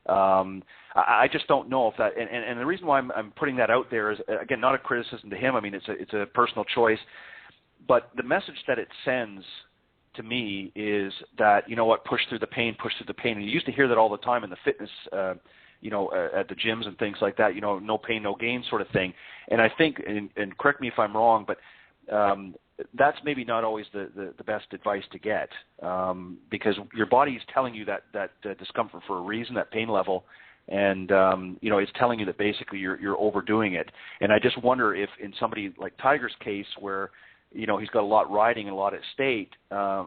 I just don't know if that, and the reason why I'm putting that out there is, again, not a criticism to him. I mean, it's a personal choice, but the message that it sends to me is that, push through the pain. And you used to hear that all the time in the fitness, at the gyms and things like that, no pain, no gain sort of thing. And I think, and correct me if I'm wrong, but that's maybe not always the best advice to get, because your body is telling you that discomfort for a reason, that pain level, and it's telling you that basically you're overdoing it. And I just wonder if in somebody like Tiger's case, where he's got a lot riding and a lot at stake, whether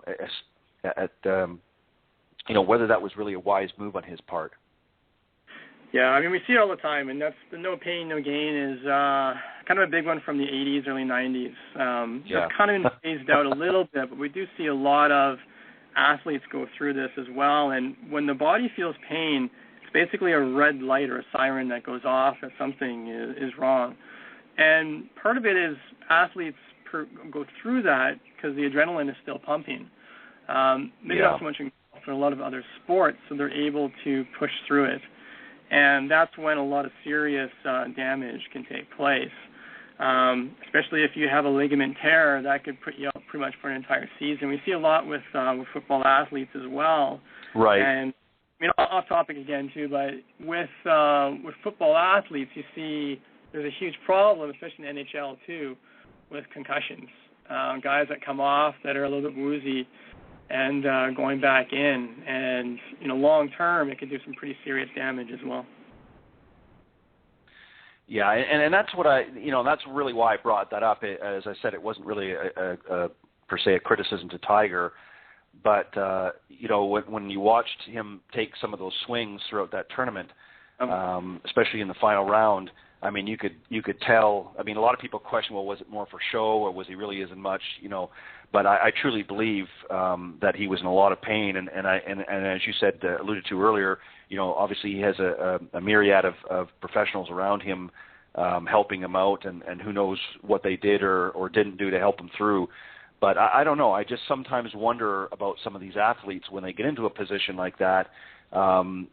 that was really a wise move on his part. Yeah, I mean, we see it all the time, and that's the no pain, no gain is kind of a big one from the 80s, early 90s. It's kind of been phased out a little bit, but we do see a lot of athletes go through this as well. And when the body feels pain, it's basically a red light or a siren that goes off that something is wrong. And part of it is athletes go through that because the adrenaline is still pumping. Maybe not so much in golf, but a lot of other sports, so they're able to push through it. And that's when a lot of serious damage can take place, especially if you have a ligament tear. That could put you out pretty much for an entire season. We see a lot with football athletes as well. Right. And I mean, off topic again too, but with football athletes, you see there's a huge problem, especially in the NHL too, with concussions. Guys that come off that are a little bit woozy and going back in, and long term it can do some pretty serious damage as well. Yeah, and that's what that's really why I brought that up. As I said, it wasn't really a per se a criticism to Tiger, but when you watched him take some of those swings throughout that tournament, especially in the final round, I mean, you could tell. I mean, a lot of people question, well, was it more for show or was he really as much, But I truly believe that he was in a lot of pain, and as you said, alluded to earlier, obviously he has a myriad of professionals around him helping him out, and who knows what they did or didn't do to help him through. But I don't know. I just sometimes wonder about some of these athletes when they get into a position like that. Especially,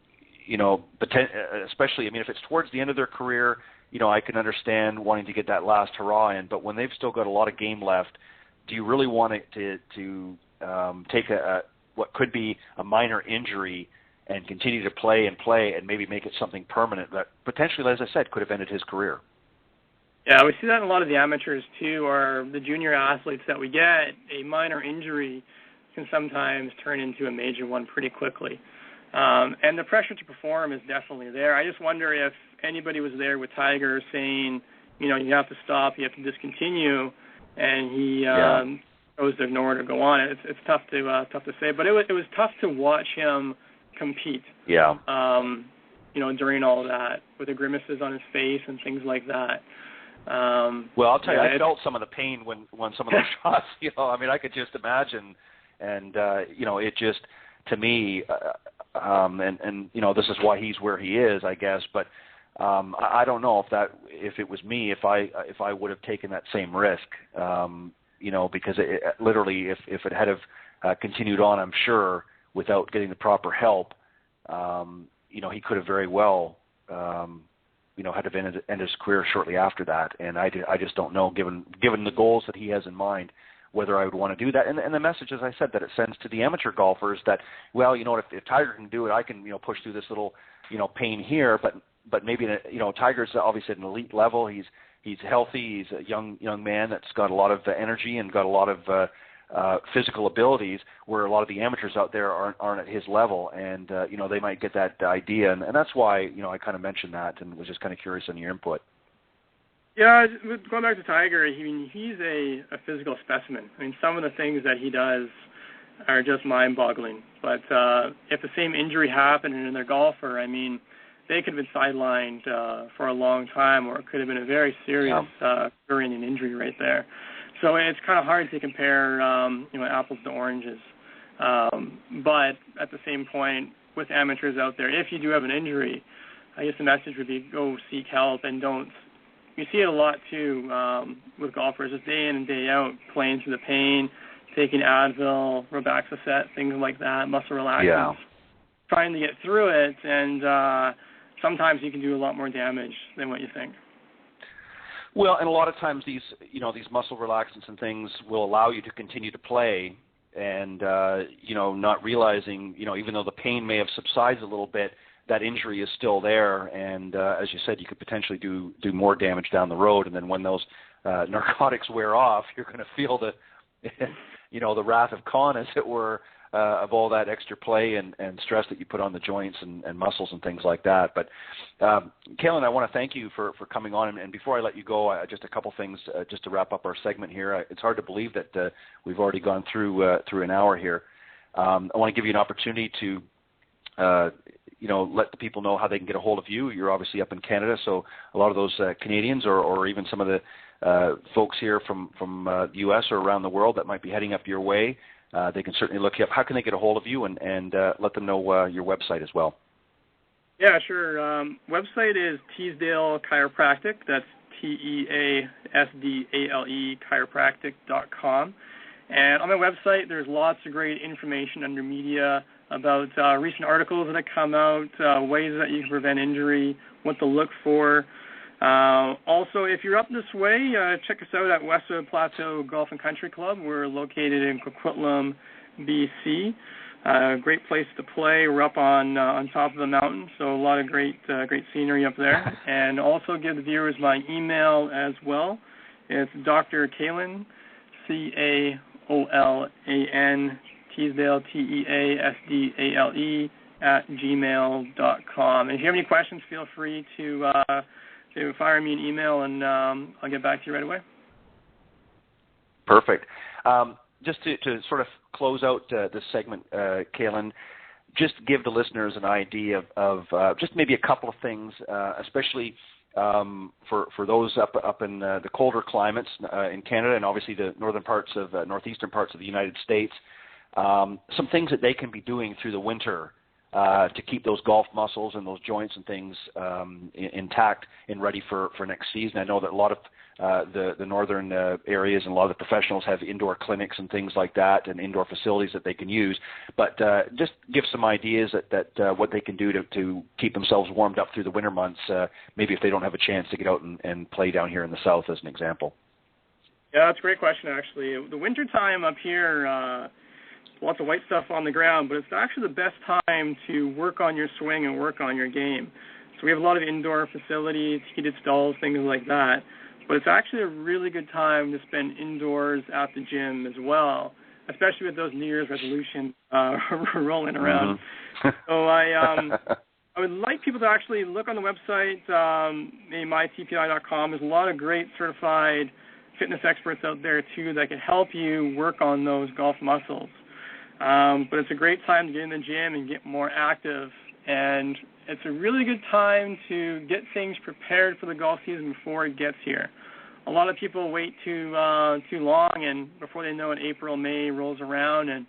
I mean, if it's towards the end of their career, I can understand wanting to get that last hurrah in. But when they've still got a lot of game left, do you really want it to take what could be a minor injury and continue to play and maybe make it something permanent that potentially, as I said, could have ended his career? Yeah, we see that in a lot of the amateurs too, or the junior athletes that we get. A minor injury can sometimes turn into a major one pretty quickly. And the pressure to perform is definitely there. I just wonder if anybody was there with Tiger saying, you have to stop, you have to discontinue, and he chose to ignore it or go on. It's tough to say, but it was tough to watch him compete. Yeah. During all of that, with the grimaces on his face and things like that. Well, I'll tell you, I felt some of the pain when some of those shots. I mean, I could just imagine, and it just, to me, and this is why he's where he is, I guess. But I don't know if it was me, if I would have taken that same risk, because it, literally, if it had have continued on, I'm sure without getting the proper help, he could have very well, had to end his career shortly after that. And I just don't know, given the goals that he has in mind, whether I would want to do that. And the message, as I said, that it sends to the amateur golfers that, well, if Tiger can do it, I can, push through this little, pain here. But maybe, Tiger's obviously at an elite level. He's healthy. He's a young man that's got a lot of energy and got a lot of physical abilities, where a lot of the amateurs out there aren't at his level. And, they might get that idea. And that's why, I kind of mentioned that and was just kind of curious on your input. Yeah, going back to Tiger, he's a physical specimen. I mean, some of the things that he does are just mind-boggling. But if the same injury happened in another golfer, I mean, they could have been sidelined for a long time, or it could have been a very serious career-ending injury right there. So it's kind of hard to compare, apples to oranges. But at the same point, with amateurs out there, if you do have an injury, I guess the message would be go seek help and don't. You see it a lot, too, with golfers, just day in and day out, playing through the pain, taking Advil, Robaxacet, things like that, muscle relaxants, trying to get through it, and sometimes you can do a lot more damage than what you think. Well, and a lot of times these muscle relaxants and things will allow you to continue to play, and, not realizing, even though the pain may have subsided a little bit, that injury is still there, and as you said, you could potentially do more damage down the road. And then when those narcotics wear off, you're going to feel the wrath of Khan, as it were, of all that extra play and stress that you put on the joints and muscles and things like that. But Caolan, I want to thank you for coming on. And before I let you go, just a couple things just to wrap up our segment here. It's hard to believe that we've already gone through an hour here. I want to give you an opportunity to let the people know how they can get a hold of you. You're obviously up in Canada, so a lot of those Canadians or even some of the folks here from the U.S. or around the world that might be heading up your way, they can certainly look you up. How can they get a hold of you and let them know your website as well? Yeah, sure. Website is Teasdale Chiropractic. That's Teasdale chiropractic.com. And on my website, there's lots of great information under media about recent articles that have come out, ways that you can prevent injury, what to look for. Also, if you're up this way, check us out at Westwood Plateau Golf and Country Club. We're located in Coquitlam, BC. Great place to play. We're up on top of the mountain, so a lot of great scenery up there. And also give the viewers my email as well. It's Dr. Caolan, Caolan Teasdale, Teasdale, @gmail.com. And if you have any questions, feel free to to fire me an email, and I'll get back to you right away. Perfect. Just to sort of close out this segment, Caolan, just give the listeners an idea of just maybe a couple of things, especially for those up in the colder climates in Canada and obviously the northeastern parts of the United States, some things that they can be doing through the winter to keep those golf muscles and those joints and things intact and ready for next season. I know that a lot of the northern areas and a lot of the professionals have indoor clinics and things like that and indoor facilities that they can use. But just give some ideas that what they can do to keep themselves warmed up through the winter months, maybe if they don't have a chance to get out and play down here in the south as an example. Yeah, that's a great question, actually. The winter time up here, lots of white stuff on the ground, but it's actually the best time to work on your swing and work on your game. So we have a lot of indoor facilities, heated stalls, things like that. But it's actually a really good time to spend indoors at the gym as well, especially with those New Year's resolutions rolling around. Mm-hmm. So I would like people to actually look on the website, mytpi.com. There's a lot of great certified fitness experts out there, too, that can help you work on those golf muscles. But it's a great time to get in the gym and get more active. And it's a really good time to get things prepared for the golf season before it gets here. A lot of people wait too long, and before they know it, April, May rolls around, and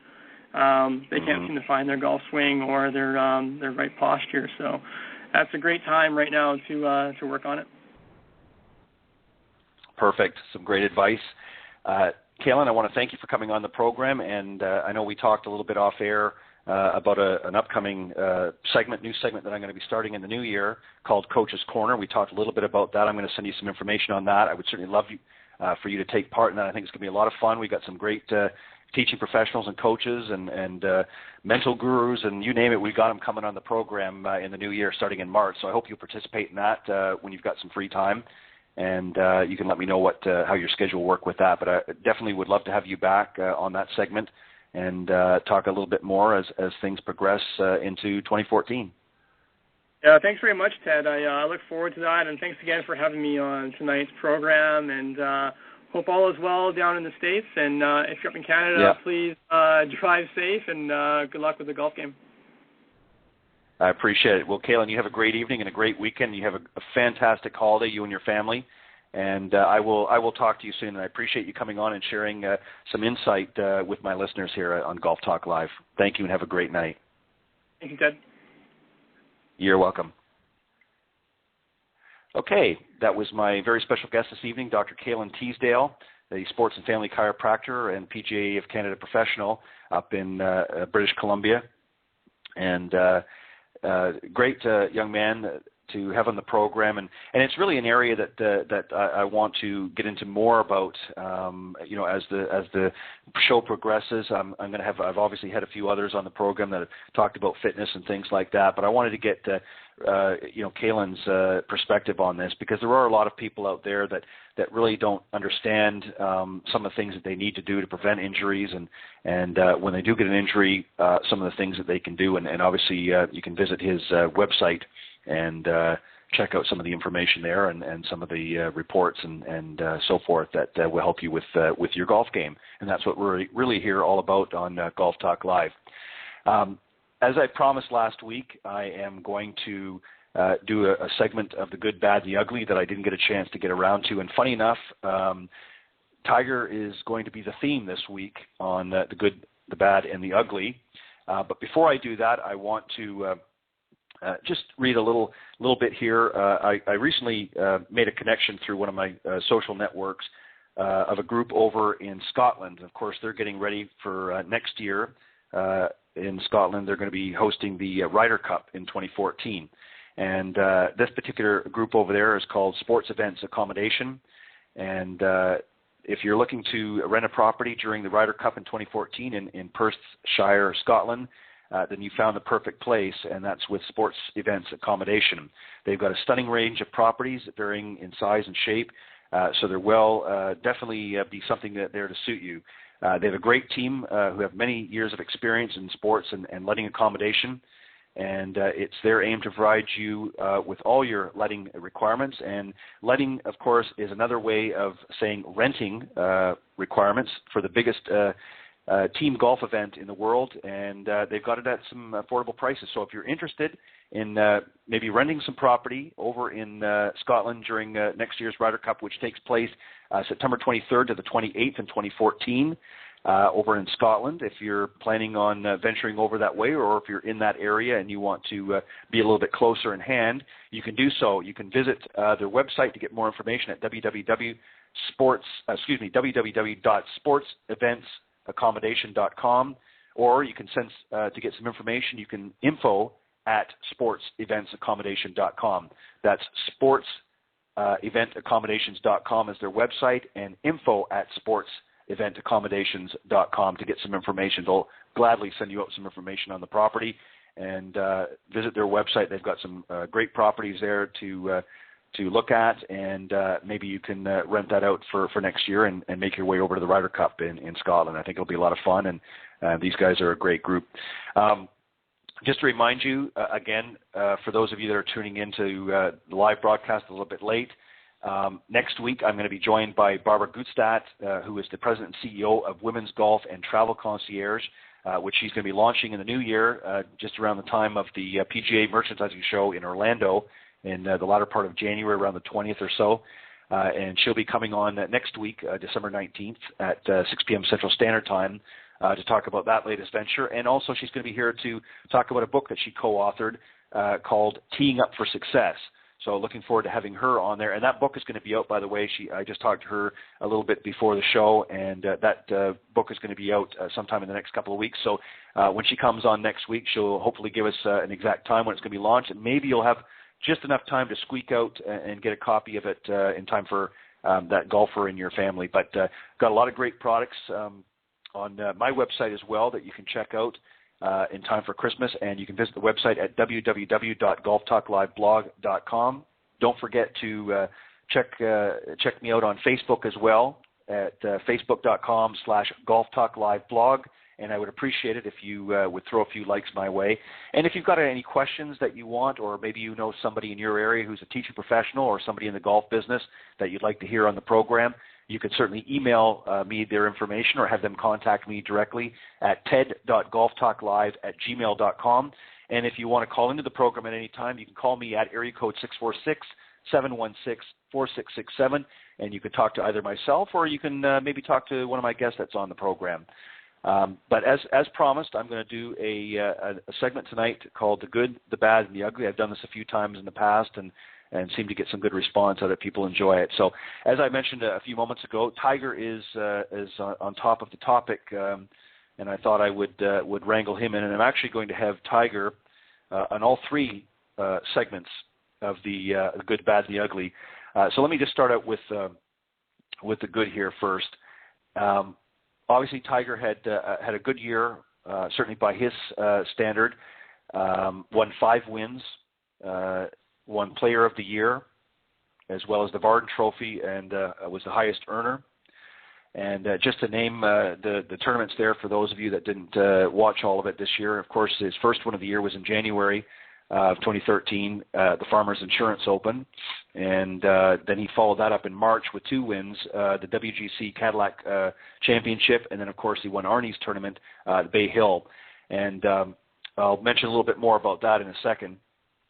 they can't seem to find their golf swing or their right posture. So that's a great time right now to work on it. Perfect. Some great advice. Caolan, I want to thank you for coming on the program, and I know we talked a little bit off air about an upcoming new segment that I'm going to be starting in the new year called Coach's Corner. We talked a little bit about that. I'm going to send you some information on that. I would certainly love for you to take part in that. I think it's going to be a lot of fun. We've got some great teaching professionals and coaches and mental gurus, and you name it, we've got them coming on the program in the new year starting in March. So I hope you participate in that when you've got some free time. And you can let me know how your schedule will work with that. But I definitely would love to have you back on that segment and talk a little bit more as things progress into 2014. Yeah, thanks very much, Ted. I look forward to that, and thanks again for having me on tonight's program. And hope all is well down in the States. And if you're up in Canada, please drive safe, and good luck with the golf game. I appreciate it. Well, Caolan, you have a great evening and a great weekend. You have a fantastic holiday, you and your family. And I will talk to you soon. And I appreciate you coming on and sharing some insight with my listeners here on Golf Talk Live. Thank you, and have a great night. Thank you, Ted. You're welcome. Okay, that was my very special guest this evening, Dr. Caolan Teasdale, a sports and family chiropractor and PGA of Canada professional up in British Columbia. And great young man to have on the program, and it's really an area that I want to get into more about. As the show progresses, I've obviously had a few others on the program that have talked about fitness and things like that, but I wanted to get Caolan's perspective on this, because there are a lot of people out there that really don't understand some of the things that they need to do to prevent injuries, and when they do get an injury, some of the things that they can do, and obviously you can visit his website and check out some of the information there and some of the reports and so forth that will help you with your golf game. And that's what we're really here all about on Golf Talk Live. As I promised last week, I am going to do a segment of the good, bad, the ugly that I didn't get a chance to get around to. And funny enough, Tiger is going to be the theme this week on the good, the bad, and the ugly. But before I do that, I want to just read a little bit here. I recently made a connection through one of my social networks of a group over in Scotland. Of course, they're getting ready for next year. In Scotland, they're going to be hosting the Ryder Cup in 2014. And this particular group over there is called Sports Events Accommodation. And if you're looking to rent a property during the Ryder Cup in 2014 in Perthshire, Scotland, then you found the perfect place, and that's with Sports Events Accommodation. They've got a stunning range of properties varying in size and shape, so there will definitely be something there to suit you. They have a great team who have many years of experience in sports and letting accommodation, and it's their aim to provide you with all your letting requirements. And letting, of course, is another way of saying renting requirements for the biggest team golf event in the world, and they've got it at some affordable prices. So if you're interested in maybe renting some property over in Scotland during next year's Ryder Cup, which takes place September 23rd to the 28th in 2014 over in Scotland, if you're planning on venturing over that way, or if you're in that area and you want to be a little bit closer in hand, you can do so. You can visit their website to get more information at www.sportsevents.accommodation.com, or you can send to get some information. You can info@sportsevents.accommodation.com. That's sportseventaccommodations.com is their website, and info@sportseventaccommodations.com to get some information. They'll gladly send you out some information on the property, and visit their website. They've got some great properties there to look at, and maybe you can rent that out for next year and make your way over to the Ryder Cup in Scotland. I think it'll be a lot of fun, and these guys are a great group. Just to remind you, again, for those of you that are tuning into the live broadcast a little bit late, next week I'm going to be joined by Barbara Gutstadt, who is the President and CEO of Women's Golf and Travel Concierge, which she's going to be launching in the new year, just around the time of the PGA Merchandising Show in Orlando in the latter part of January, around the 20th or so. And she'll be coming on next week, December 19th at 6 p.m. Central Standard Time, to talk about that latest venture. And also she's going to be here to talk about a book that she co-authored called Teeing Up for Success. So looking forward to having her on there. And that book is going to be out, by the way. I just talked to her a little bit before the show, and that book is going to be out sometime in the next couple of weeks. So when she comes on next week, she'll hopefully give us an exact time when it's going to be launched, and maybe you'll have just enough time to squeak out and get a copy of it in time for that golfer in your family. But got a lot of great products on my website as well that you can check out in time for Christmas, and you can visit the website at www.golftalkliveblog.com. Don't forget to check me out on Facebook as well at facebook.com/golftalkliveblog, and I would appreciate it if you would throw a few likes my way. And if you've got any questions that you want, or maybe you know somebody in your area who's a teaching professional or somebody in the golf business that you'd like to hear on the program, you can certainly email me their information or have them contact me directly at ted.golftalklive@gmail.com. And if you want to call into the program at any time, you can call me at area code 646-716-4667, and you can talk to either myself or you can maybe talk to one of my guests that's on the program. But as promised, I'm going to do a segment tonight called The Good, the Bad, and the Ugly. I've done this a few times in the past and seem to get some good response out of people enjoy it. So as I mentioned a few moments ago, Tiger is on top of the topic, and I thought I would wrangle him in. And I'm actually going to have Tiger on all three segments of the Good, Bad, and the Ugly. So let me just start out with the good here first. Obviously, Tiger had a good year, certainly by his standard. Won 5 wins, won Player of the Year, as well as the Varden Trophy, and was the highest earner. And just to name the tournaments there for those of you that didn't watch all of it this year, of course, his first one of the year was in January of 2013, the Farmers Insurance Open. And then he followed that up in March with 2 wins, the WGC Cadillac Championship, and then, of course, he won Arnie's tournament, the Bay Hill. And I'll mention a little bit more about that in a second.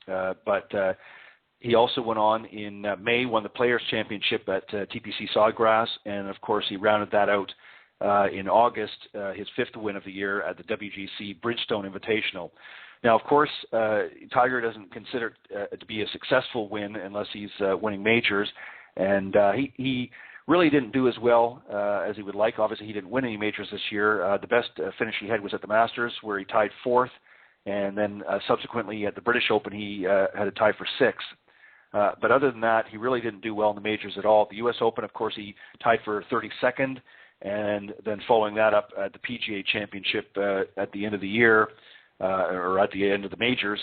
But he also went on in May, won the Players' Championship at TPC Sawgrass, and of course he rounded that out in August, his 5th win of the year at the WGC Bridgestone Invitational. Now, of course, Tiger doesn't consider it to be a successful win unless he's winning majors, and he really didn't do as well as he would like. Obviously, he didn't win any majors this year. The best finish he had was at the Masters, where he tied 4th. And then subsequently at the British Open, he had a tie for 6th. But other than that, he really didn't do well in the majors at all. The U.S. Open, of course, he tied for 32nd. And then following that up at the PGA Championship at the end of the year, or at the end of the majors,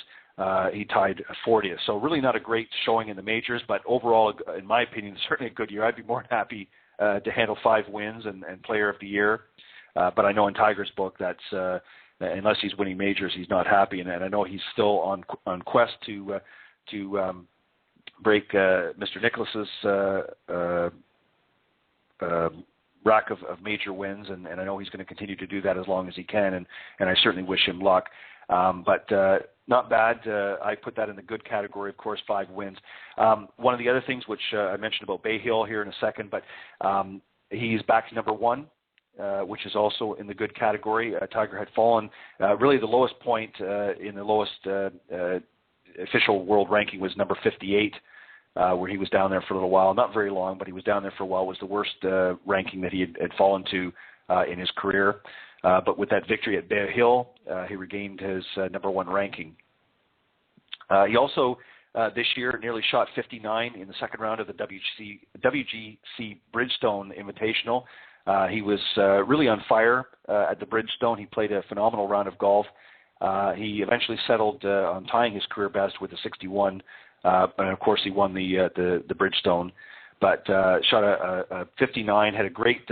he tied 40th. So really not a great showing in the majors, but overall, in my opinion, certainly a good year. I'd be more than happy to handle 5 wins and Player of the Year. But I know in Tiger's book, that's unless he's winning majors, he's not happy. And I know he's still on quest to break Mr. Nicklaus's rack of major wins, and I know he's going to continue to do that as long as he can, and I certainly wish him luck. But not bad. I put that in the good category, of course, 5 wins. One of the other things which I mentioned about Bay Hill here in a second, but he's back to number 1, which is also in the good category. Tiger had fallen. Really the lowest point in the lowest official world ranking was number 58. Where he was down there for a little while, not very long, but he was down there for a while. It was the worst ranking that he had fallen to in his career. But with that victory at Bay Hill, he regained his number 1 ranking. He also, this year, nearly shot 59 in the second round of the WGC Bridgestone Invitational. He was really on fire at the Bridgestone. He played a phenomenal round of golf. He eventually settled on tying his career best with a 61. And of course, he won the Bridgestone, but shot a 59. Had a great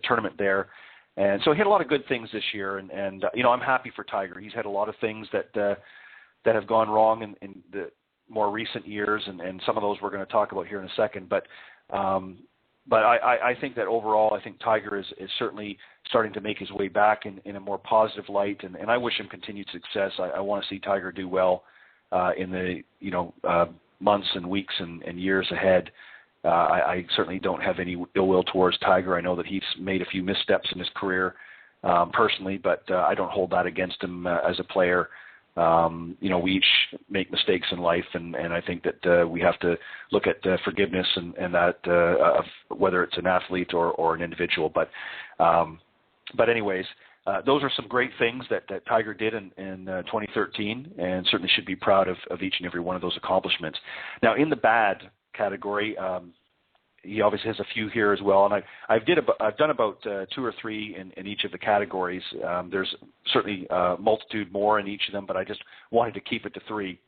tournament there, and so he had a lot of good things this year. And you know, I'm happy for Tiger. He's had a lot of things that have gone wrong in the more recent years, and some of those we're going to talk about here in a second. But I think that overall, I think Tiger is certainly starting to make his way back in a more positive light, and I wish him continued success. I want to see Tiger do well in the months and weeks and years ahead. I certainly don't have any ill will towards Tiger. I know that he's made a few missteps in his career personally, but I don't hold that against him as a player. We each make mistakes in life, and I think that we have to look at forgiveness and that of whether it's an athlete or an individual. But anyways, those are some great things that Tiger did in 2013, and certainly should be proud of each and every one of those accomplishments. Now, in the bad category, he obviously has a few here as well, and I've done about 2 or 3 in each of the categories. There's certainly a multitude more in each of them, but I just wanted to keep it to 3.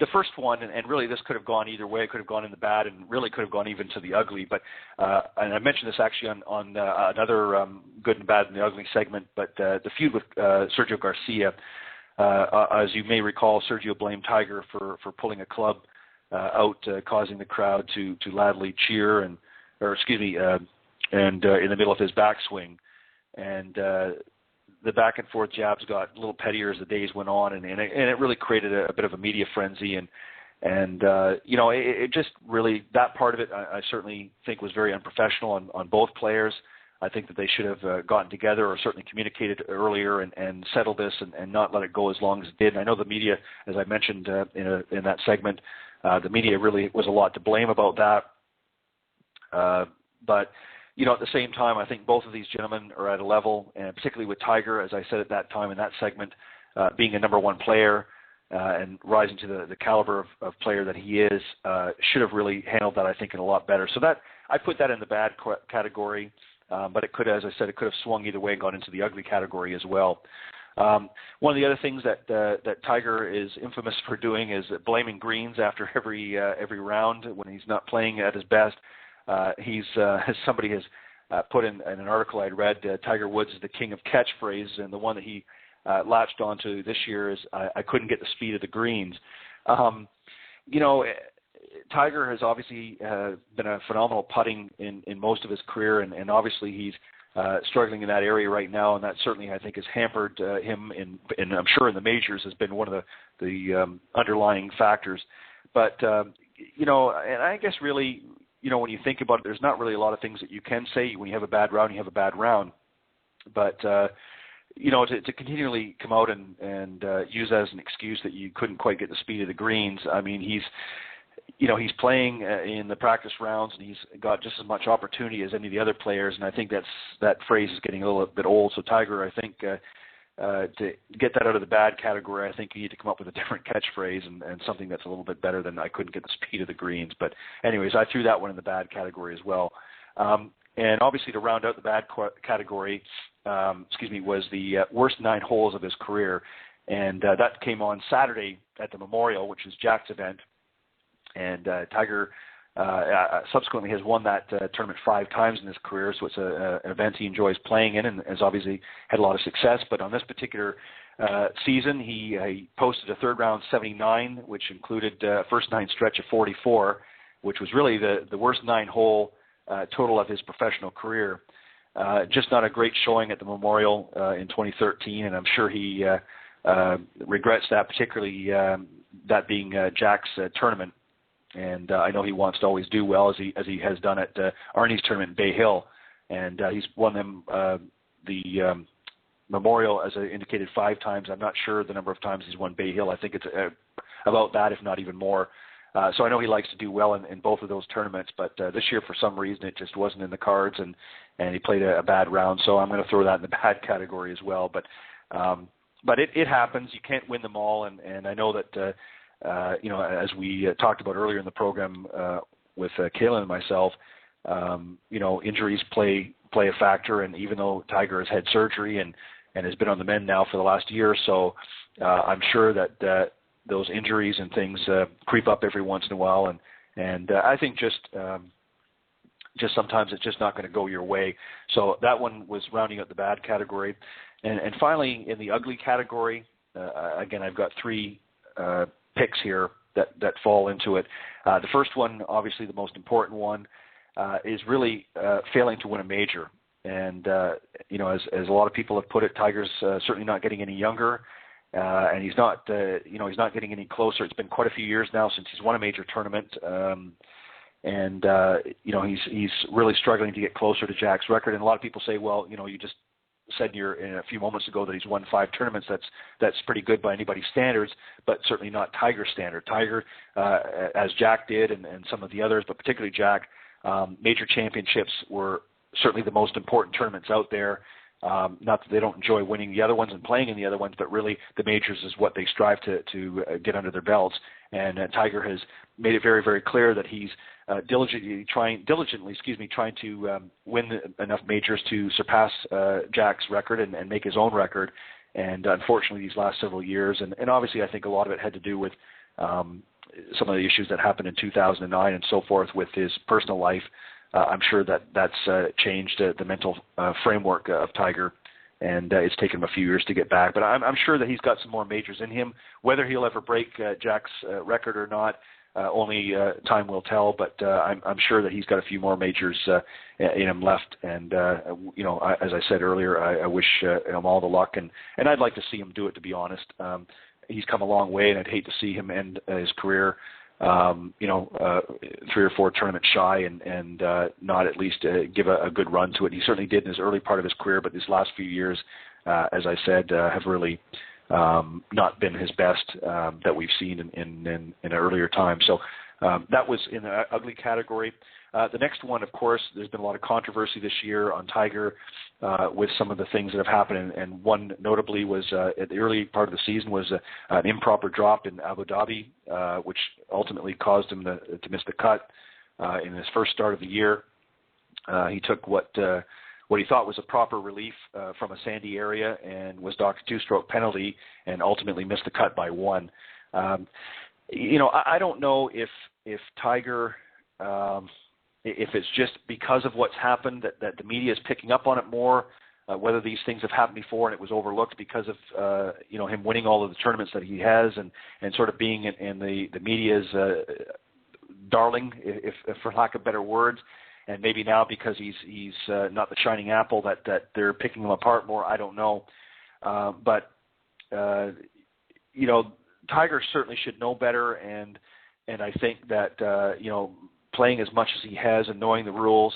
The first one, and really this could have gone either way. It could have gone in the bad, and really could have gone even to the ugly. But and I mentioned this actually on another good and bad and the ugly segment. But the feud with Sergio Garcia, as you may recall, Sergio blamed Tiger for pulling a club out, causing the crowd to loudly cheer and in the middle of his backswing, and the back and forth jabs got a little pettier as the days went on, and it really created a bit of a media frenzy, and it just really, that part of it I certainly think was very unprofessional on both players. I think that they should have gotten together or certainly communicated earlier and settled this and not let it go as long as it did. And I know the media, as I mentioned in that segment, the media really was a lot to blame about that. But at the same time, I think both of these gentlemen are at a level, and particularly with Tiger, as I said at that time in that segment, being a number 1 player and rising to the caliber of player that he is, should have really handled that, I think, in a lot better. So that I put that in the bad category, but it could, as I said, it could have swung either way and gone into the ugly category as well. One of the other things that Tiger is infamous for doing is blaming greens after every round when he's not playing at his best. Somebody has put in an article I'd read, Tiger Woods is the king of catchphrase, and the one that he latched onto this year is I couldn't get the speed of the greens. Tiger has obviously been a phenomenal putting in most of his career, and obviously he's struggling in that area right now, and that certainly I think has hampered him in I'm sure in the majors has been one of the underlying factors. But and I guess really, when you think about it, there's not really a lot of things that you can say. When you have a bad round, you have a bad round. But to continually come out and use that as an excuse that you couldn't quite get the speed of the greens. I mean, he's playing in the practice rounds, and he's got just as much opportunity as any of the other players. And I think that phrase is getting a little bit old. So Tiger, I think to get that out of the bad category, I think you need to come up with a different catchphrase and something that's a little bit better than I couldn't get the speed of the greens. But anyways, I threw that one in the bad category as well. And obviously to round out the bad category, was the worst 9 holes of his career. And that came on Saturday at the Memorial, which is Jack's event. And Tiger Subsequently has won that tournament 5 times in his career, so it's an event he enjoys playing in and has obviously had a lot of success. But on this particular season, he posted a third round 79, which included first 9 stretch of 44, which was really the worst 9-hole total of his professional career. Just not a great showing at the Memorial in 2013, and I'm sure he regrets that, particularly that being Jack's tournament. And I know he wants to always do well, as he has done at Arnie's tournament in Bay Hill, and he's won them the Memorial, as I indicated, 5 times. I'm not sure the number of times he's won Bay Hill. I think it's about that, if not even more. So I know he likes to do well in both of those tournaments, but this year for some reason it just wasn't in the cards, and he played a bad round. So I'm going to throw that in the bad category as well. But it happens. You can't win them all, and I know that. As we talked about earlier in the program with Caolan and myself, injuries play a factor. And even though Tiger has had surgery and has been on the mend now for the last year or so, I'm sure that those injuries and things creep up every once in a while. And I think just sometimes it's just not going to go your way. So that one was rounding out the bad category. And finally, in the ugly category, again, I've got 3 picks here that fall into it. The first one, obviously the most important one, is really failing to win a major. And as a lot of people have put it, Tiger's certainly not getting any younger, and he's not getting any closer. It's been quite a few years now since he's won a major tournament, he's really struggling to get closer to Jack's record. And a lot of people say, well, you just said in a few moments ago that he's won 5 tournaments. That's pretty good by anybody's standards, but certainly not Tiger's standard. Tiger, as Jack did, and some of the others, but particularly Jack, major championships were certainly the most important tournaments out there. Not that they don't enjoy winning the other ones and playing in the other ones, but really the majors is what they strive to get under their belts. And Tiger has made it very, very clear that he's diligently trying to win enough majors to surpass Jack's record and make his own record. And unfortunately, these last several years, and obviously I think a lot of it had to do with some of the issues that happened in 2009 and so forth with his personal life. I'm sure that's changed the mental framework of Tiger, and it's taken him a few years to get back. But I'm sure that he's got some more majors in him. Whether he'll ever break Jack's record or not, only time will tell. But I'm sure that he's got a few more majors in him left. And as I said earlier, I wish him all the luck, and I'd like to see him do it. To be honest, he's come a long way, and I'd hate to see him end his career 3 or 4 tournaments shy and not at least give a good run to it. He certainly did in his early part of his career, but these last few years, as I said, have really not been his best that we've seen in an earlier time. So that was in the ugly category. The next one, of course, there's been a lot of controversy this year on Tiger with some of the things that have happened, and one notably was at the early part of the season was an improper drop in Abu Dhabi, which ultimately caused him to miss the cut in his first start of the year. He took what he thought was a proper relief from a sandy area and was docked a 2-stroke penalty and ultimately missed the cut by 1. I don't know if Tiger, if it's just because of what's happened that the media is picking up on it more, whether these things have happened before and it was overlooked because of him winning all of the tournaments that he has and sort of being in the media's darling, if for lack of better words. And maybe now because he's not the shining apple that they're picking him apart more. I don't know, but Tiger certainly should know better, and I think that playing as much as he has and knowing the rules,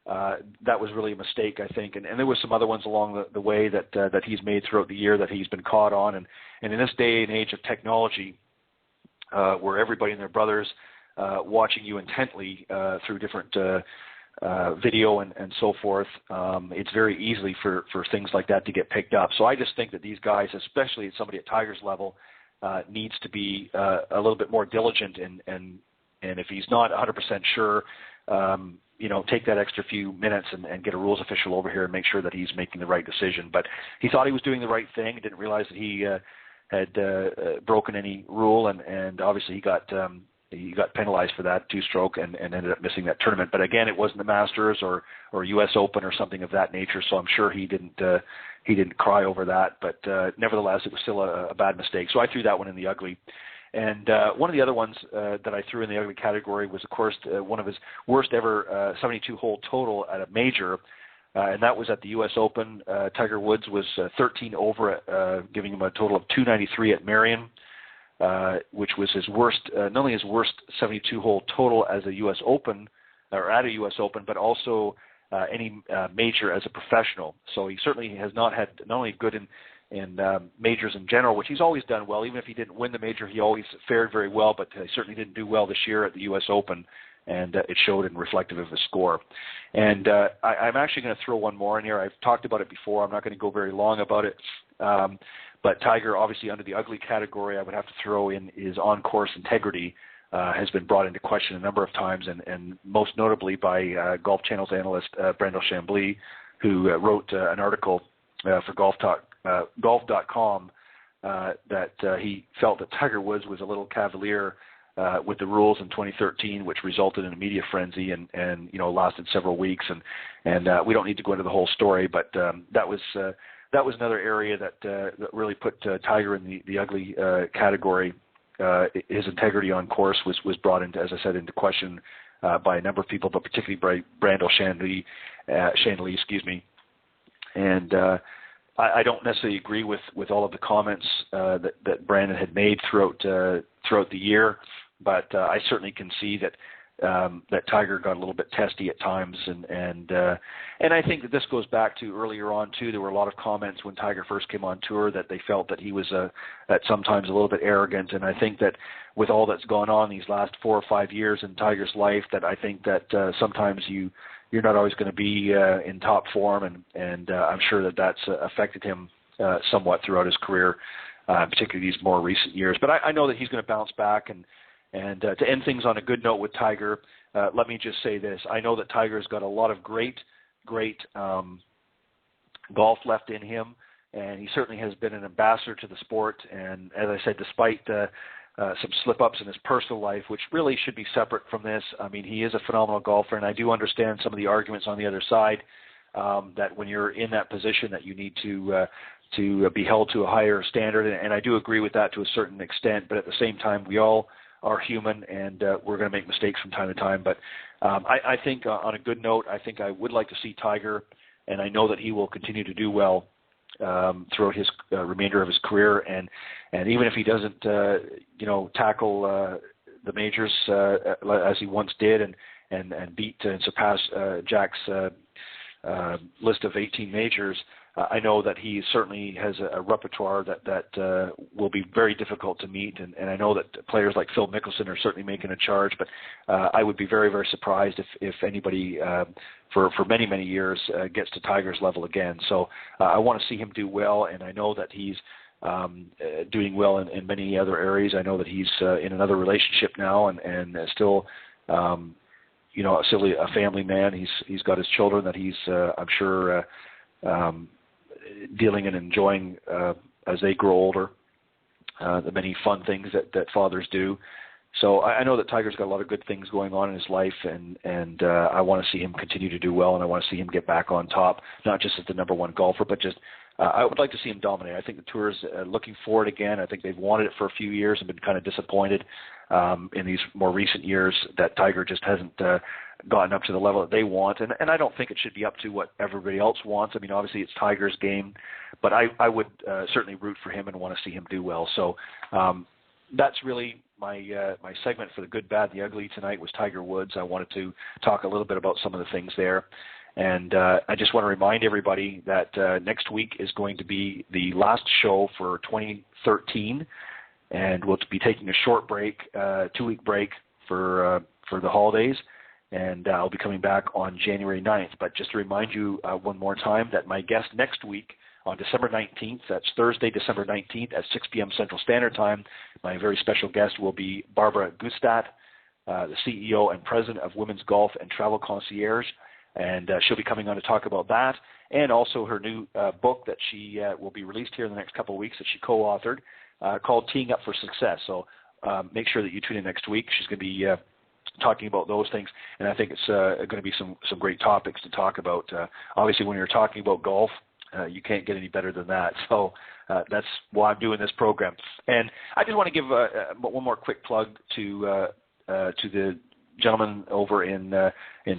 that was really a mistake, I think. And there was some other ones along the way that he's made throughout the year that he's been caught on. And in this day and age of technology, where everybody and their brothers watching you intently through different video and so forth, it's very easy for things like that to get picked up. So I just think that these guys, especially somebody at Tiger's level, needs to be a little bit more diligent and if he's not 100% sure, take that extra few minutes and get a rules official over here and make sure that he's making the right decision. But he thought he was doing the right thing. Didn't realize that he had broken any rule, and obviously he got he got penalized for that 2-stroke and ended up missing that tournament. But again, it wasn't the Masters or U.S. Open or something of that nature, so I'm sure he didn't cry over that. But nevertheless, it was still a bad mistake. So I threw that one in the ugly. And one of the other ones that I threw in the ugly category was, of course, one of his worst ever 72-hole total at a major, and that was at the U.S. Open. Tiger Woods was 13 over, giving him a total of 293 at Merion, which was his worst, not only his worst 72-hole total as a U.S. Open, or at a U.S. Open, but also any major as a professional. So he certainly has not had not only good in majors in general, which he's always done well. Even if he didn't win the major, he always fared very well, but he certainly didn't do well this year at the U.S. Open, and it showed in reflective of his score. And I'm actually going to throw one more in here. I've talked about it before. I'm not going to go very long about it. But Tiger, obviously under the ugly category, I would have to throw in his on-course integrity. Has been brought into question a number of times, and most notably by Golf Channel's analyst Brandel Chambly, who wrote an article for Golf.com that he felt that Tiger Woods was a little cavalier with the rules in 2013, which resulted in a media frenzy and lasted several weeks. And we don't need to go into the whole story, but that was another area that really put Tiger in the ugly category. His integrity on course was brought into, as I said, into question by a number of people, but particularly by Brandel Chambly, and I don't necessarily agree with all of the comments that Brandon had made throughout the year, but I certainly can see that Tiger got a little bit testy at times, and I think that this goes back to earlier on too. There were a lot of comments when Tiger first came on tour that they felt that he was at sometimes a little bit arrogant, and I think that with all that's gone on these last 4 or 5 years in Tiger's life, that I think that sometimes you're not always going to be in top form, and I'm sure that's affected him somewhat throughout his career, particularly these more recent years. But I know that he's going to bounce back, and to end things on a good note with Tiger, let me just say this. I know that Tiger's got a lot of great golf left in him, and he certainly has been an ambassador to the sport. And as I said, despite some slip-ups in his personal life, which really should be separate from this, I mean, he is a phenomenal golfer, and I do understand some of the arguments on the other side, that when you're in that position that you need to be held to a higher standard, and I do agree with that to a certain extent, but at the same time, we all are human, and we're going to make mistakes from time to time. But I think on a good note, I think I would like to see Tiger, and I know that he will continue to do well throughout his remainder of his career, and even if he doesn't tackle the majors as he once did, and beat and surpass Jack's list of 18 majors, I know that he certainly has a repertoire that will be very difficult to meet, and I know that players like Phil Mickelson are certainly making a charge, but I would be very, very surprised if anybody for many, many years gets to Tiger's level again. So I want to see him do well, and I know that he's doing well in many other areas. I know that he's in another relationship now, and still still a family man. He's got his children that he's I'm sure dealing and enjoying as they grow older, the many fun things that fathers do. So I know that Tiger's got a lot of good things going on in his life, and I want to see him continue to do well, and I want to see him get back on top, not just as the number one golfer, but just I would like to see him dominate. I think the tour is looking for it again. I think they've wanted it for a few years and been kind of disappointed in these more recent years that Tiger just hasn't gotten up to the level that they want. And I don't think it should be up to what everybody else wants. I mean, obviously it's Tiger's game, but I would certainly root for him and want to see him do well. So that's really my segment for the good, bad, the ugly tonight was Tiger Woods. I wanted to talk a little bit about some of the things there. And I just want to remind everybody that next week is going to be the last show for 2013, and we'll be taking a short break, 2-week break for the holidays, and I'll be coming back on January 9th. But just to remind you one more time that my guest next week on December 19th, that's Thursday, December 19th at 6 p.m. Central Standard Time, my very special guest will be Barbara Gustat, the CEO and President of Women's Golf and Travel Concierge. And she'll be coming on to talk about that, and also her new book that she will be released here in the next couple of weeks that she co-authored called Teeing Up for Success. So make sure that you tune in next week. She's going to be talking about those things, and I think it's going to be some great topics to talk about. Obviously, when you're talking about golf, you can't get any better than that. So that's why I'm doing this program. And I just want to give one more quick plug to the gentleman over in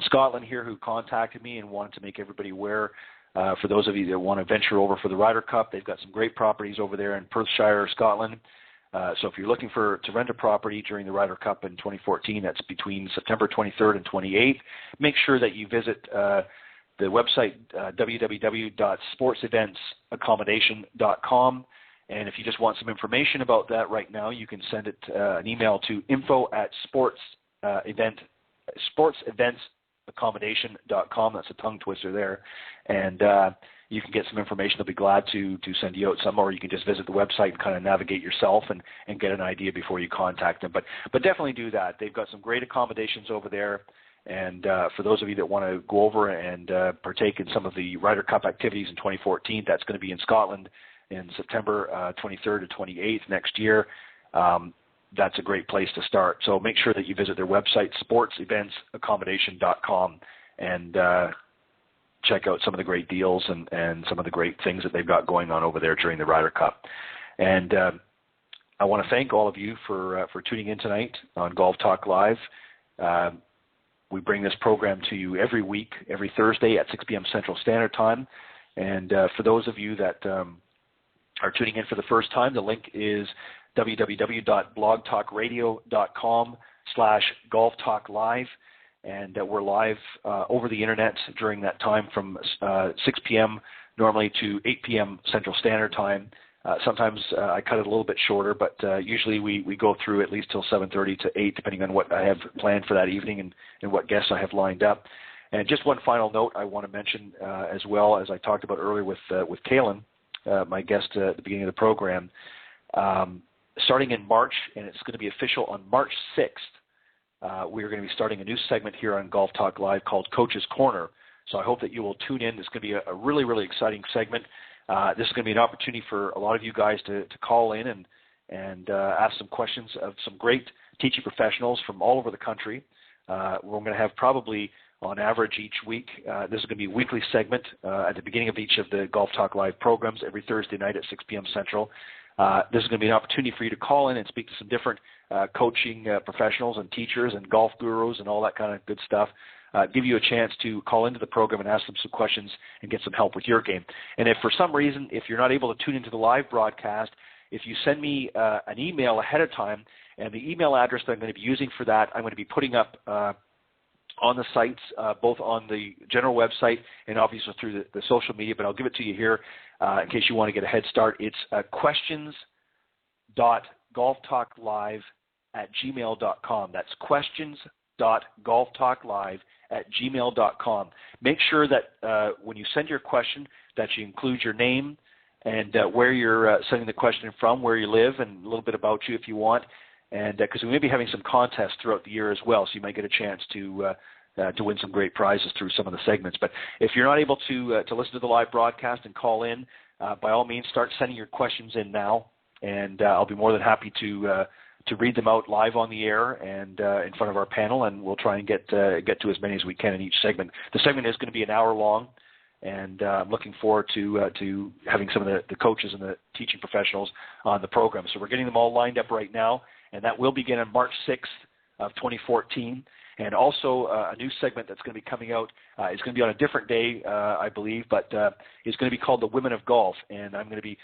Scotland here who contacted me and wanted to make everybody aware. For those of you that want to venture over for the Ryder Cup, they've got some great properties over there in Perthshire, Scotland. So if you're looking to rent a property during the Ryder Cup in 2014, that's between September 23rd and 28th, make sure that you visit the website www.sportseventsaccommodation.com. And if you just want some information about that right now, you can send it an email to sportseventsaccommodation.com. That's a tongue twister there. And you can get some information. They'll be glad to send you out some, or you can just visit the website and kind of navigate yourself and get an idea before you contact them. But definitely do that. They've got some great accommodations over there. And for those of you that want to go over and partake in some of the Ryder Cup activities in 2014, that's going to be in Scotland in September 23rd to 28th next year. That's a great place to start. So make sure that you visit their website, sportseventsaccommodation.com, and check out some of the great deals and some of the great things that they've got going on over there during the Ryder Cup. And I want to thank all of you for tuning in tonight on Golf Talk Live. We bring this program to you every week, every Thursday at 6 p.m. Central Standard Time. And for those of you that are tuning in for the first time, the link is www.blogtalkradio.com/golftalklive. And we're live over the internet during that time from 6 p.m. normally to 8 p.m. Central Standard Time. Sometimes I cut it a little bit shorter, but usually we go through at least till 7:30 to 8, depending on what I have planned for that evening and what guests I have lined up. And just one final note I want to mention as well, as I talked about earlier with Caolan, my guest at the beginning of the program. Starting in March, and it's going to be official on March 6th, we're going to be starting a new segment here on Golf Talk Live called Coach's Corner. So I hope that you will tune in. It's going to be a really, really exciting segment. This is going to be an opportunity for a lot of you guys to call in and ask some questions of some great teaching professionals from all over the country. We're going to have probably on average each week. This is going to be a weekly segment at the beginning of each of the Golf Talk Live programs every Thursday night at 6 p.m. Central. This is going to be an opportunity for you to call in and speak to some different coaching professionals and teachers and golf gurus and all that kind of good stuff. Give you a chance to call into the program and ask them some questions and get some help with your game. And if for some reason, if you're not able to tune into the live broadcast, if you send me an email ahead of time, and the email address that I'm going to be using for that, I'm going to be putting up on the sites, both on the general website and obviously through the social media, but I'll give it to you here in case you want to get a head start. It's questions.golftalklive@gmail.com. That's questions.golftalklive@gmail.com. Make sure that when you send your question that you include your name and where you're sending the question from, where you live, and a little bit about you if you want. And because we may be having some contests throughout the year as well, so you might get a chance to win some great prizes through some of the segments. But if you're not able to listen to the live broadcast and call in, by all means, start sending your questions in now, and I'll be more than happy to read them out live on the air and in front of our panel, and we'll try and get to as many as we can in each segment. The segment is going to be an hour long, and I'm looking forward to having some of the coaches and the teaching professionals on the program. So we're getting them all lined up right now, and that will begin on March 6th of 2014. And also a new segment that's going to be coming out is going to be on a different day, I believe, but it's going to be called The Women of Golf. And I'm going to be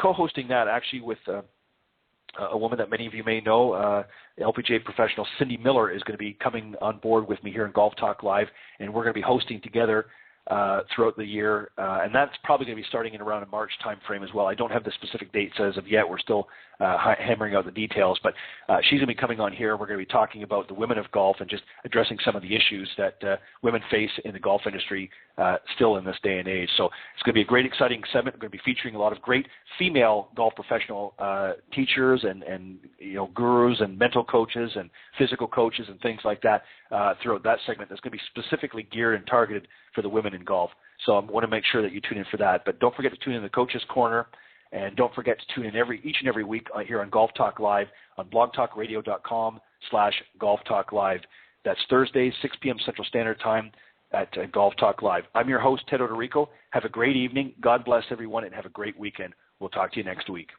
co-hosting that actually with a woman that many of you may know, LPGA professional Cindy Miller is going to be coming on board with me here in Golf Talk Live, and we're going to be hosting together throughout the year, and that's probably going to be starting in around a March time frame as well. I don't have the specific dates as of yet. We're still hammering out the details, but she's going to be coming on here. We're going to be talking about the women of golf and just addressing some of the issues that women face in the golf industry still in this day and age. So it's going to be a great, exciting segment. We're going to be featuring a lot of great female golf professional teachers and gurus and mental coaches and physical coaches and things like that throughout that segment. That's going to be specifically geared and targeted for the women in golf. So I want to make sure that you tune in for that. But don't forget to tune in the Coach's Corner And don't forget to tune in each and every week here on Golf Talk Live on blogtalkradio.com/golftalklive. That's Thursdays, 6 p.m. Central Standard Time at Golf Talk Live. I'm your host, Ted Odorico. Have a great evening. God bless everyone, and have a great weekend. We'll talk to you next week.